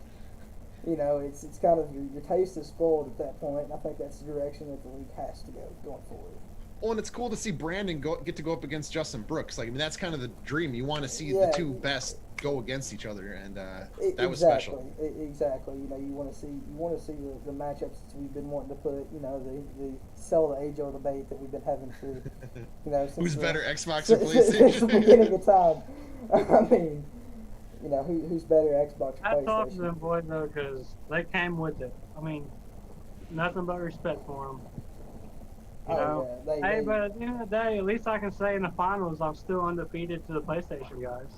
It's kind of your taste is spoiled at that point, and I think that's the direction that the league has to go going forward.
Well, and it's cool to see Brandon get to go up against Justin Brooks. That's kind of the dream. You want to see the 2 best go against each other, and that was special.
Exactly. You want to see the matchups that we've been wanting to put. The sell the age-old debate that we've been having for since
who's better, Xbox or PlayStation?
Since the beginning of time. Who's better, Xbox or PlayStation?
I talked to them boys though because they came with it. Nothing but respect for them. But at the end of the day, at least I can say in the finals, I'm still undefeated to the PlayStation guys.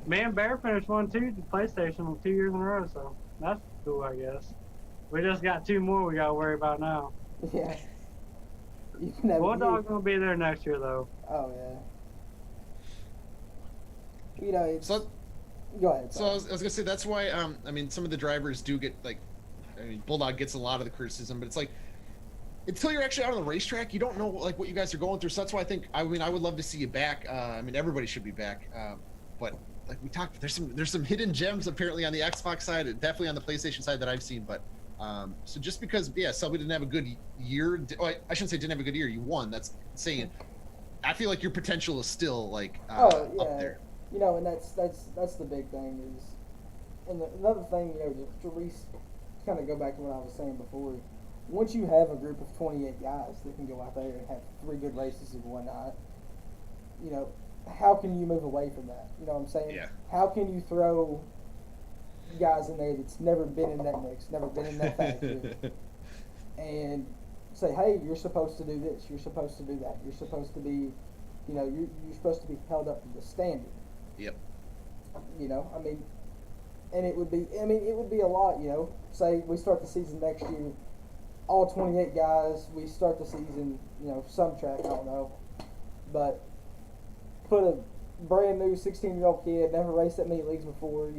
Me and Bear finished 1-2 to PlayStation 2 years in a row, so that's cool, I guess. We just got 2 more we got to worry about now.
Yeah.
Bulldog's going to be there next year, though.
Oh, yeah. Go ahead.
So I was going to say, that's why, some of the drivers do get, Bulldog gets a lot of the criticism, but it's until you're actually out on the racetrack, you don't know what you guys are going through. So that's why I would love to see you back. Everybody should be back. But we talked, there's some hidden gems apparently on the Xbox side, definitely on the PlayStation side that I've seen. But so just because Selby didn't have a good year, I shouldn't say didn't have a good year. You won. That's saying. I feel like your potential is still up there.
And that's the big thing is, and another thing, to kind of go back to what I was saying before. Once you have a group of 28 guys that can go out there and have 3 good races in one night, how can you move away from that? You know what I'm saying?
Yeah.
How can you throw guys in there that's never been in that mix, never been in that factory, and say, hey, you're supposed to do this, you're supposed to do that, you're supposed to be, you're supposed to be held up to the standard.
Yep.
And it would be a lot, say we start the season next year, all 28 guys, we start the season, some track, I don't know, but put a brand new 16-year-old kid, never raced that many leagues before,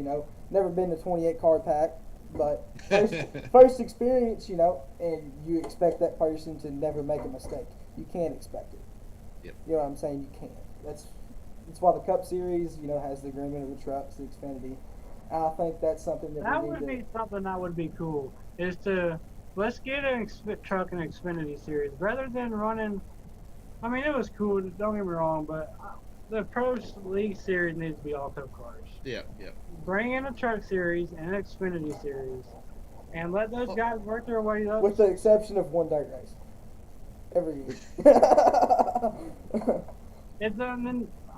never been to 28 car pack, but first experience, and you expect that person to never make a mistake. You can't expect it.
Yep.
You know what I'm saying? You can't. That's why the Cup Series, has the agreement of the trucks, the Xfinity. And I think that's something that
would be something that would be cool. is to let's get an truck and Xfinity series rather than running. I mean, it was cool. Don't get me wrong, but the Pro League series needs to be all Cup cars.
Yeah.
Bring in a truck series and an Xfinity series, and let those guys work their way up.
With the exception of one dirt race. Every year.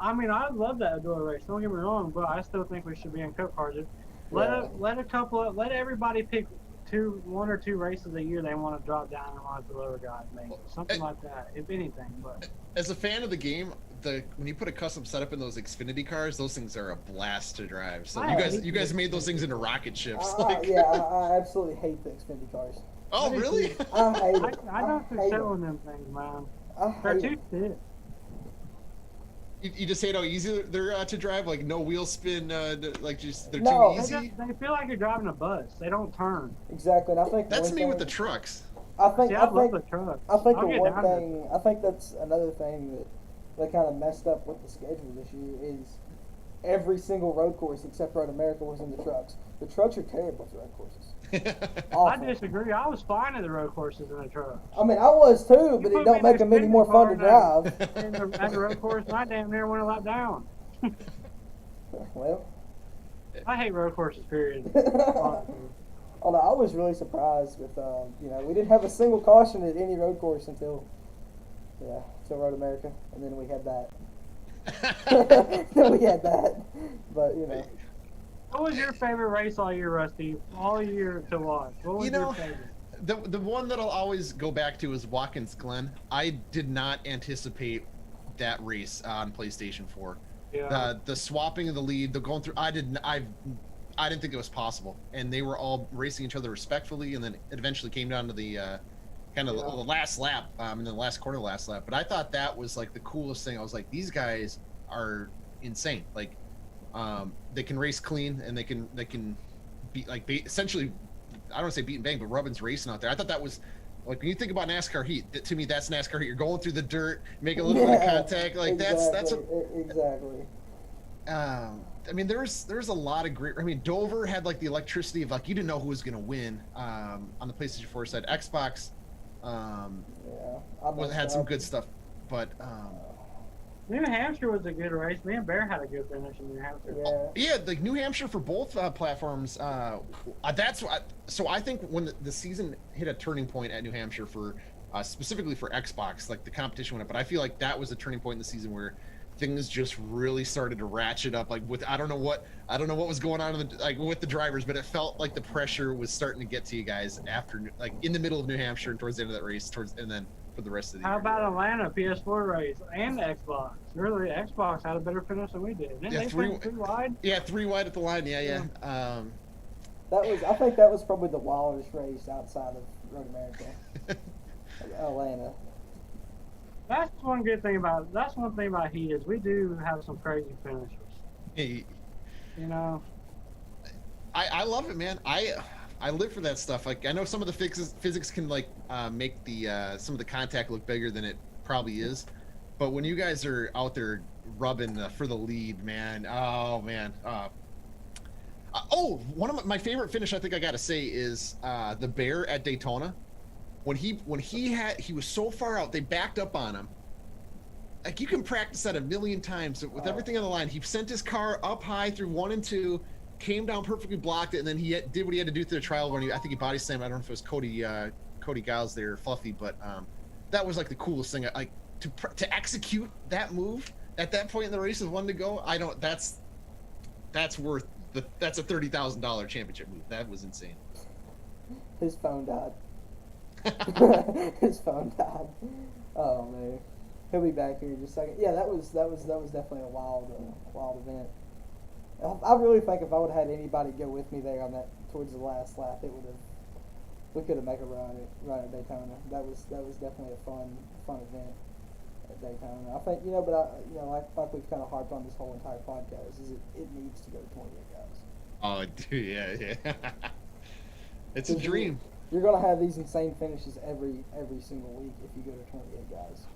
I mean, I love that outdoor race. Don't get me wrong, but I still think we should be in Cup cars. Let everybody pick one or two races a year they want to drop down and let the lower guys make something like that, if anything. But
as a fan of the game, when you put a custom setup in those Xfinity cars, those things are a blast to drive. So you guys made those things into rocket ships.
I absolutely hate the Xfinity cars.
Oh, really?
I hate it.
I don't think selling them things, man. They're too stiff.
You just hate how easy they're to drive, like no wheel spin, like just they're
No.
too easy.
They feel like you're driving a bus. They don't turn.
Exactly, and I think
That's me with the trucks.
I think
the trucks.
I think the one thing, I think that's another thing that they kind of messed up with the schedule this year is every single road course except Road America was in the trucks. The trucks are terrible at road courses.
I disagree. I was fine at the road courses in the truck.
I mean, I was too, but it don't make them any more fun to drive.
At the road course, I damn near went a lap down.
Well,
I hate road courses, period.
Although I was really surprised with, we didn't have a single caution at any road course until Road America, and then we had that. But
What was your favorite race all year, Rusty? All year to watch. What was your favorite?
The one that I'll always go back to is Watkins Glen. I did not anticipate that race on PlayStation 4.
Yeah.
The swapping of the lead, the going through. I didn't think it was possible, and they were all racing each other respectfully, and then it eventually came down to the the last lap, and the last corner, last lap. But I thought that was like the coolest thing. I was like, these guys are insane. Like, they can race clean, and they can beat essentially. I don't want to say beat and bang, but Rubbin's racing out there. I thought that was like when you think about NASCAR heat. To me, that's NASCAR heat. You're going through the dirt, make a little bit of contact. Like
exactly.
I mean, there's a lot of great. I mean, Dover had like the electricity of like you didn't know who was going to win on the PlayStation 4 side. Xbox had some good stuff, but
New Hampshire was a good race. Me and Bear had a good finish in New Hampshire.
Yeah, like New Hampshire for both platforms. That's what. So I think when the season hit a turning point at New Hampshire for specifically for Xbox, like the competition went up. But I feel like that was a turning point in the season where things just really started to ratchet up. Like with I don't know what was going on with the drivers, but it felt like the pressure was starting to get to you guys after like in the middle of New Hampshire and towards the end of that race, and then for the rest of the year.
How about Atlanta PS4 race and the Xbox? Really, Xbox had a better finish than we did. Didn't they finish 3 wide?
Yeah, 3 wide at the line. Yeah.
I think that was probably the wildest race outside of Road America. Atlanta.
That's one thing about Heat is we do have some crazy finishes.
Hey,
I
love it, man. I live for that stuff. Like I know some of the physics can like make the some of the contact look bigger than it probably is, but when you guys are out there rubbing for the lead, man. Oh man. One of my favorite finish I think I got to say is the Bear at Daytona. When he was so far out, they backed up on him. Like you can practice that a million times with everything on the line. He sent his car up high through 1 and 2. Came down perfectly, blocked it, and then he did what he had to do through the trial when I think he body slammed. I don't know if it was Cody Giles there, Fluffy, but that was like the coolest thing. Like to execute that move at that point in the race with 1 to go. That's worth that's a $30,000 championship move. That was insane.
His phone died. His phone died. Oh man, he'll be back here in just a second. Yeah, that was definitely a wild event. I really think if I would have had anybody go with me there on that towards the last lap, we could have made a run at Daytona. That was definitely a fun event at Daytona. I think like we've kind of harped on this whole entire podcast is it needs to go to 28 guys.
Oh, dude, yeah. It's a dream.
You're gonna have these insane finishes every single week if you go to 28 guys.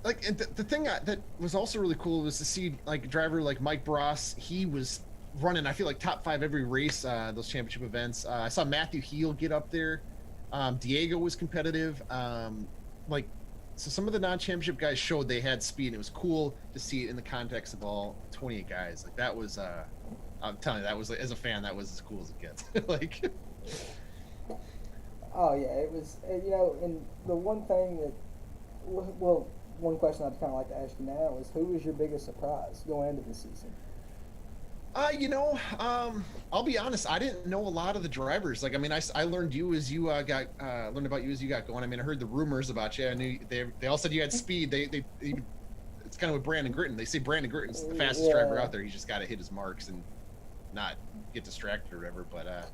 Like
and the thing that was also really cool was to see like a driver like Mike Bross. He was running, I feel like top 5 every race, those championship events. I saw Matthew Heel get up there. Diego was competitive. So some of the non-championship guys showed they had speed, and it was cool to see it in the context of all 28 guys. Like that was, I'm telling you, that was, as a fan, that was as cool as it gets. Like,
oh yeah, it was. You know, and the one thing that, well, one question I'd kind of like to ask you now is, who was your biggest surprise going into the season?
I'll be honest. I didn't know a lot of the drivers. Like, I mean, I learned you as you got learned about you as you got going. I mean, I heard the rumors about you. I knew they all said you had speed. It's kind of with Brandon Gritton. They say Brandon Gritton's the fastest driver out there. He's just got to hit his marks and not get distracted or whatever. But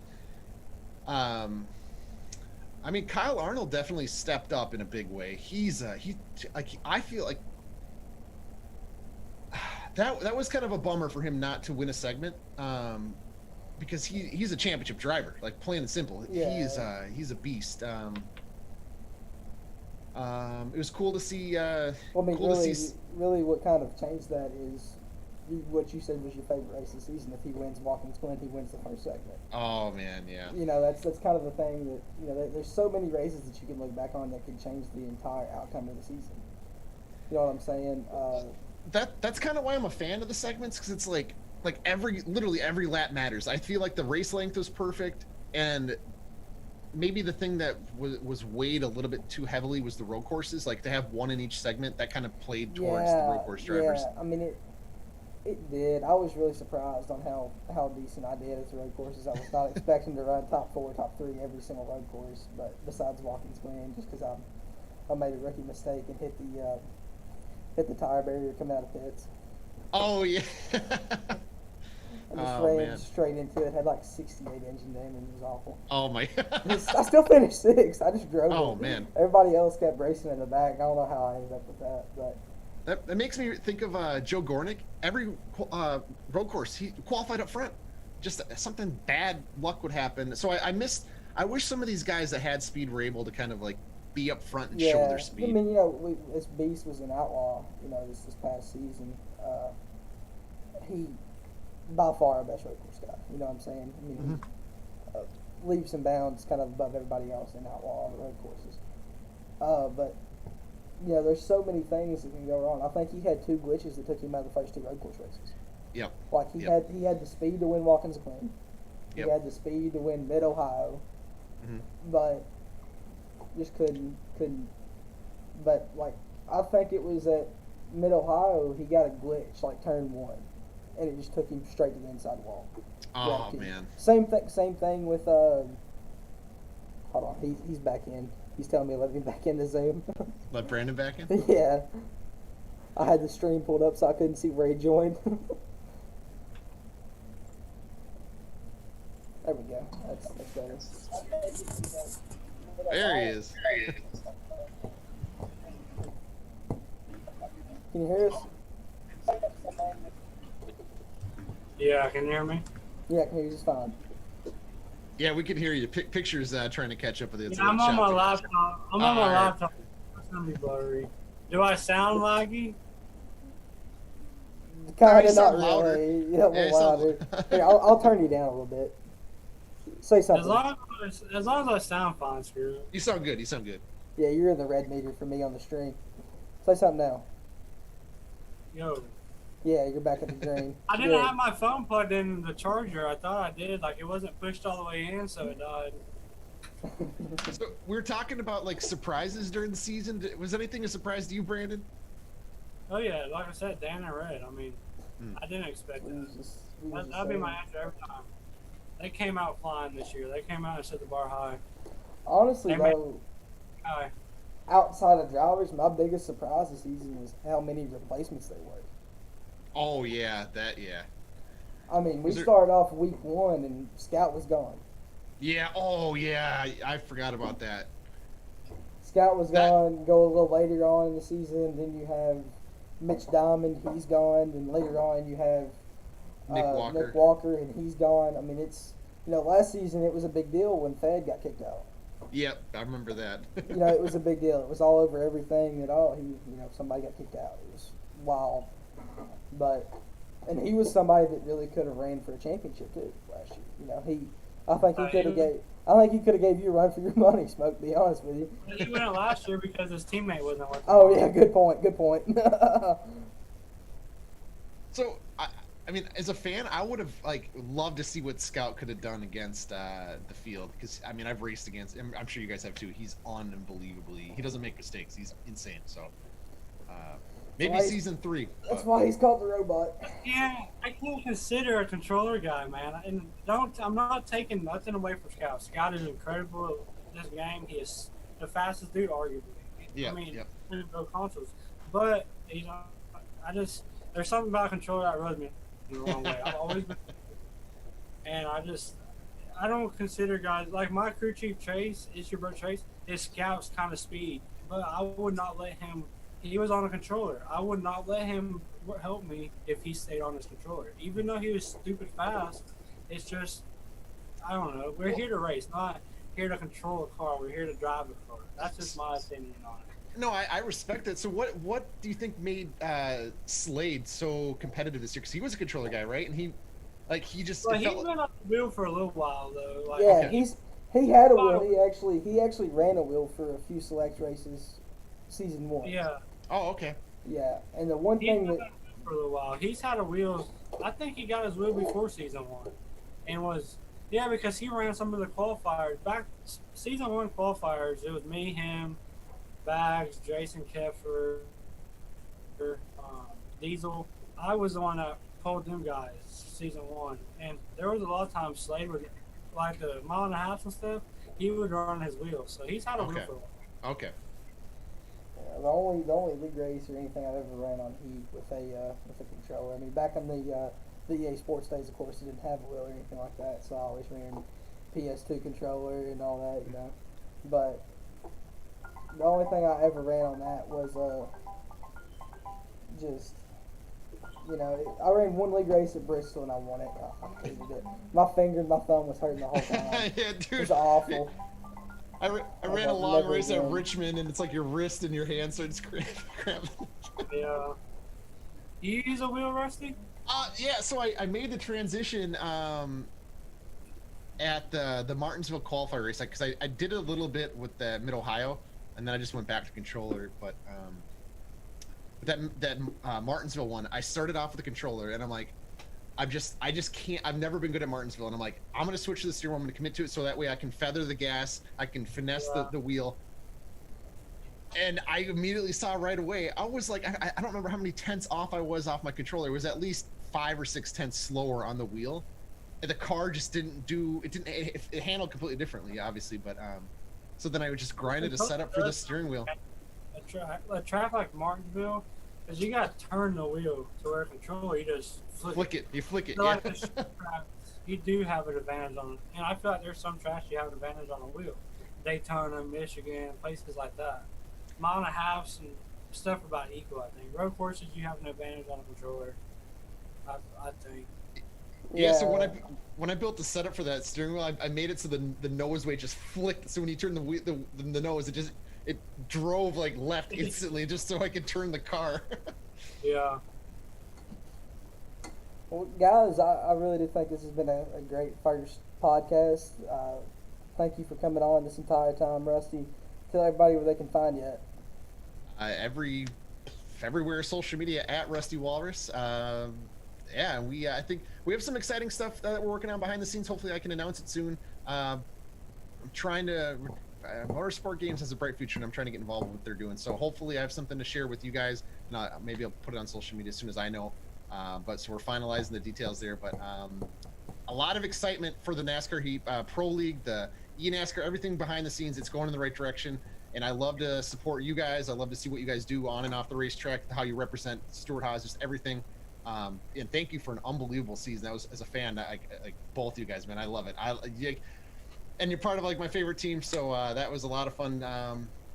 I mean, Kyle Arnold definitely stepped up in a big way. I feel like that was kind of a bummer for him not to win a segment, because he's a championship driver, like plain and simple. Yeah. He's a beast. It was cool to see.
Really, what kind of changed that is what you said was your favorite race of the season. If he wins Watkins Glen, he wins the first segment.
Oh man, yeah.
You know, that's kind of the thing that, you know, there's so many races that you can look back on that could change the entire outcome of the season. You know what I'm saying?
That's kind of why I'm a fan of the segments, because it's like literally every lap matters. I feel like the race length was perfect, and maybe the thing that was weighed a little bit too heavily was the road courses. Like, to have one in each segment, that kind of played towards the road course drivers.
Yeah, I mean it did. I was really surprised on how decent I did at the road courses. I was not expecting to run top 4, top 3 every single road course, but besides Watkins Glen, just because I made a rookie mistake and hit the tire barrier coming out of pits.
Oh yeah.
I just ran straight into it. Had like 68 engine damage. It was awful.
Oh my.
I still finished 6th. I just drove.
Oh
it.
Man.
Everybody else kept racing in the back. I don't know how I ended up with that, but.
That makes me think of Joe Gornick. Every road course, he qualified up front. Just something bad luck would happen. So I wish some of these guys that had speed were able to kind of like be up front and show their speed.
I mean, you know, this Beast was an outlaw, you know, this past season. He, by far, our best road course guy. You know what I'm saying? I mean, he leaps and bounds kind of above everybody else in outlaw on the road courses. But, you know, there's so many things that can go wrong. I think he had 2 glitches that took him out of the first 2 road course races.
Yep.
Like, he had the speed to win Watkins Glen. He had the speed to win Mid-Ohio. But just couldn't. But, like, I think it was at Mid-Ohio he got a glitch, like turn 1. And it just took him straight to the inside wall.
Oh, man.
Same thing with, hold on, he's back in. He's telling me to let me back in the Zoom.
Let Brandon back in?
Yeah. I had the stream pulled up so I couldn't see where he joined. There we go. That's better.
There he is.
Can you hear us?
Yeah, can you hear me?
Yeah, I can hear you just fine.
Yeah, we can hear you. Pictures trying to catch up with it.
Yeah, I'm on my laptop. I'm on my laptop. It's gonna be blurry. Do I sound laggy?
Kind of, not really. Yeah, louder. Here, I'll turn you down a little bit. Say something.
As long as I sound fine, screw it.
You sound good. You sound good.
Yeah, you're in the red meter for me on the stream. Say something now.
Yo.
Yeah, you're back at the green.
I didn't have my phone plugged in the charger. I thought I did. Like, it wasn't pushed all the way in, so it died.
So we were talking about like surprises during the season. Was anything a surprise to you, Brandon?
Oh yeah, like I said, Dan and Red. I mean, I didn't expect that. That'd be my answer every time. They came out flying this year. They came out and set the bar high.
Honestly, though, outside of drivers, my biggest surprise this season was how many replacements they were.
Oh yeah,
I mean, we started off week 1 and Scout was gone.
Yeah. Oh yeah, I forgot about that.
Scout was gone. Go a little later on in the season, then you have Mitch Diamond. He's gone. Then later on you have Nick Walker, and he's gone. I mean, it's, you know, last season it was a big deal when Fed got kicked out.
Yep, I remember that.
You know, it was a big deal. It was all over everything that somebody got kicked out. It was wild. But And he was somebody that really could have ran for a championship too last year. I think he could have gave you a run for your money, Smoke. To be honest with you.
He went last year because his teammate wasn't working.
Oh yeah, good point.
So I mean, as a fan, I would have loved to see what Scout could have done against the field, because I mean, I've raced against him. I'm sure you guys have too. He's unbelievably. He doesn't make mistakes. He's insane. So maybe season 3.
That's why he's called the robot.
Yeah, I can't consider a controller guy, man. And I'm not taking nothing away from Scout. Scout is incredible at this game. He is the fastest dude, arguably.
Yeah.
I mean, no consoles, but there's something about a controller that rubs me the wrong way. I've always been, and I don't consider guys like my crew chief Chase. It's your brother Chase. His Scout's kind of speed, but I would not let him. He was on a controller. I would not let him help me if he stayed on his controller, even though he was stupid fast. It's just, I don't know. We're here to race, not here to control a car. We're here to drive a car. That's just my opinion on it.
No, I respect it. So what do you think made Slade so competitive this year? Because he was a controller guy, right? And he just.
Well, he's been on the wheel for a little while though. Like,
yeah, he had a wheel. He actually ran a wheel for a few select races, season 1.
Yeah.
Oh, okay.
Yeah, and the one thing that
for a little while, he's had a wheel. I think he got his wheel before season 1, and was because he ran some of the qualifiers back season 1 qualifiers. It was me, him, Bags, Jason Keffer, Diesel. I was the one that pulled them guys season 1, and there was a lot of times Slade would like the mile and a half and stuff. He would run his wheel, so he's had a wheel for a while.
Okay.
The only league race or anything I've ever ran on Heat with a controller. I mean, back in the EA Sports days, of course, it didn't have a wheel or anything like that, so I always ran PS2 controller and all that, But the only thing I ever ran on that was I ran one league race at Bristol and I won it. I hated it. My finger and my thumb was hurting the whole time.
Yeah, dude.
It was awful.
I ran a long race at Richmond, and it's like your wrist and your hand starts cramping.
Yeah. You use a wheel, Rusty?
Yeah. So I made the transition at the Martinsville qualifier race, because I did a little bit with the Mid Ohio, and then I just went back to controller. But that Martinsville one, I started off with the controller, and I'm like, I just can't. I've never been good at Martinsville, and I'm like, I'm gonna switch to the steering wheel. I'm gonna commit to it, so that way I can feather the gas, I can finesse the wheel. And I immediately saw right away. I was like, I don't remember how many tenths off I was off my controller. It was at least 5 or 6 tenths slower on the wheel, and the car just didn't do. It handled completely differently, obviously, but so then I would just grind it a setup for the steering wheel.
A track like Martinsville, because you got to turn the wheel to where controller, you just flick it.
You flick it.
So
Yeah.
like you do have an advantage on it. And I feel like there's some tracks you have an advantage on a wheel. Daytona, Michigan, places like that. Mile and a halves and stuff about equal, I think. Road courses, you have an advantage on a controller, I think.
Yeah. So when I built the setup for that steering wheel, I made it so the nose weight just flicked. So when you turn the nose, it drove like left instantly, just so I could turn the car.
Yeah.
Well, guys, I really do think this has been a great first podcast. Thank you for coming on this entire time, Rusty. Tell everybody where they can find you at.
Everywhere social media at Rusty Walrus. Yeah, I think we have some exciting stuff that we're working on behind the scenes. Hopefully I can announce it soon. I'm trying to Motorsport Games has a bright future, and I'm trying to get involved with what they're doing. So hopefully I have something to share with you guys. Maybe I'll put it on social media as soon as I know. So we're finalizing the details there. But a lot of excitement for the NASCAR Heat Pro League, the eNASCAR, everything behind the scenes. It's going in the right direction, and I love to support you guys. I love to see what you guys do on and off the racetrack, how you represent Stuart Haas, just everything. And thank you for an unbelievable season. That was, as a fan, like both you guys, man, I love it. And you're part of like my favorite team, so that was a lot of fun.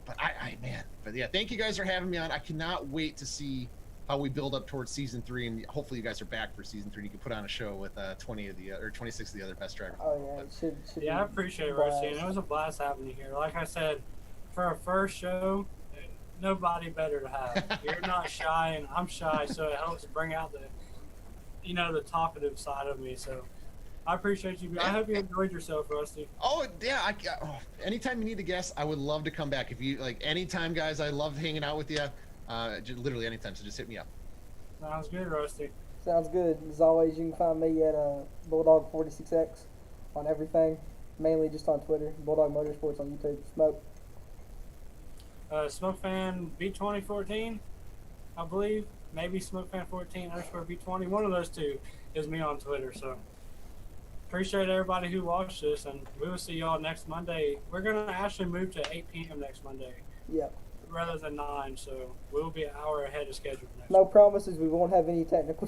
But yeah, thank you guys for having me on. I cannot wait to see how we build up towards season 3, and hopefully you guys are back for season 3. You can put on a show with 26 of the other best drivers.
Oh yeah, it should
yeah, I appreciate it, Rusty, and it was a blast having you here. Like I said, for our first show, nobody better to have. You're not shy, and I'm shy, so it helps bring out the talkative side of me. So I appreciate you. I hope you enjoyed yourself, Rusty.
Oh yeah, anytime you need a guest, I would love to come back. If you like, anytime, guys, I love hanging out with you. Literally anytime. So just hit me up.
Sounds good, Rusty.
Sounds good. As always, you can find me at Bulldog46X on everything, mainly just on Twitter. Bulldog Motorsports on YouTube. Smoke.
Smokefan B2014, I believe. Maybe Smokefan14_B20. One of those two is me on Twitter. So appreciate everybody who watched this, and we will see y'all next Monday. We're gonna actually move to 8 p.m. next Monday.
Yep.
Rather than 9, so we'll be an hour ahead of schedule next.
No promises. We won't have any technical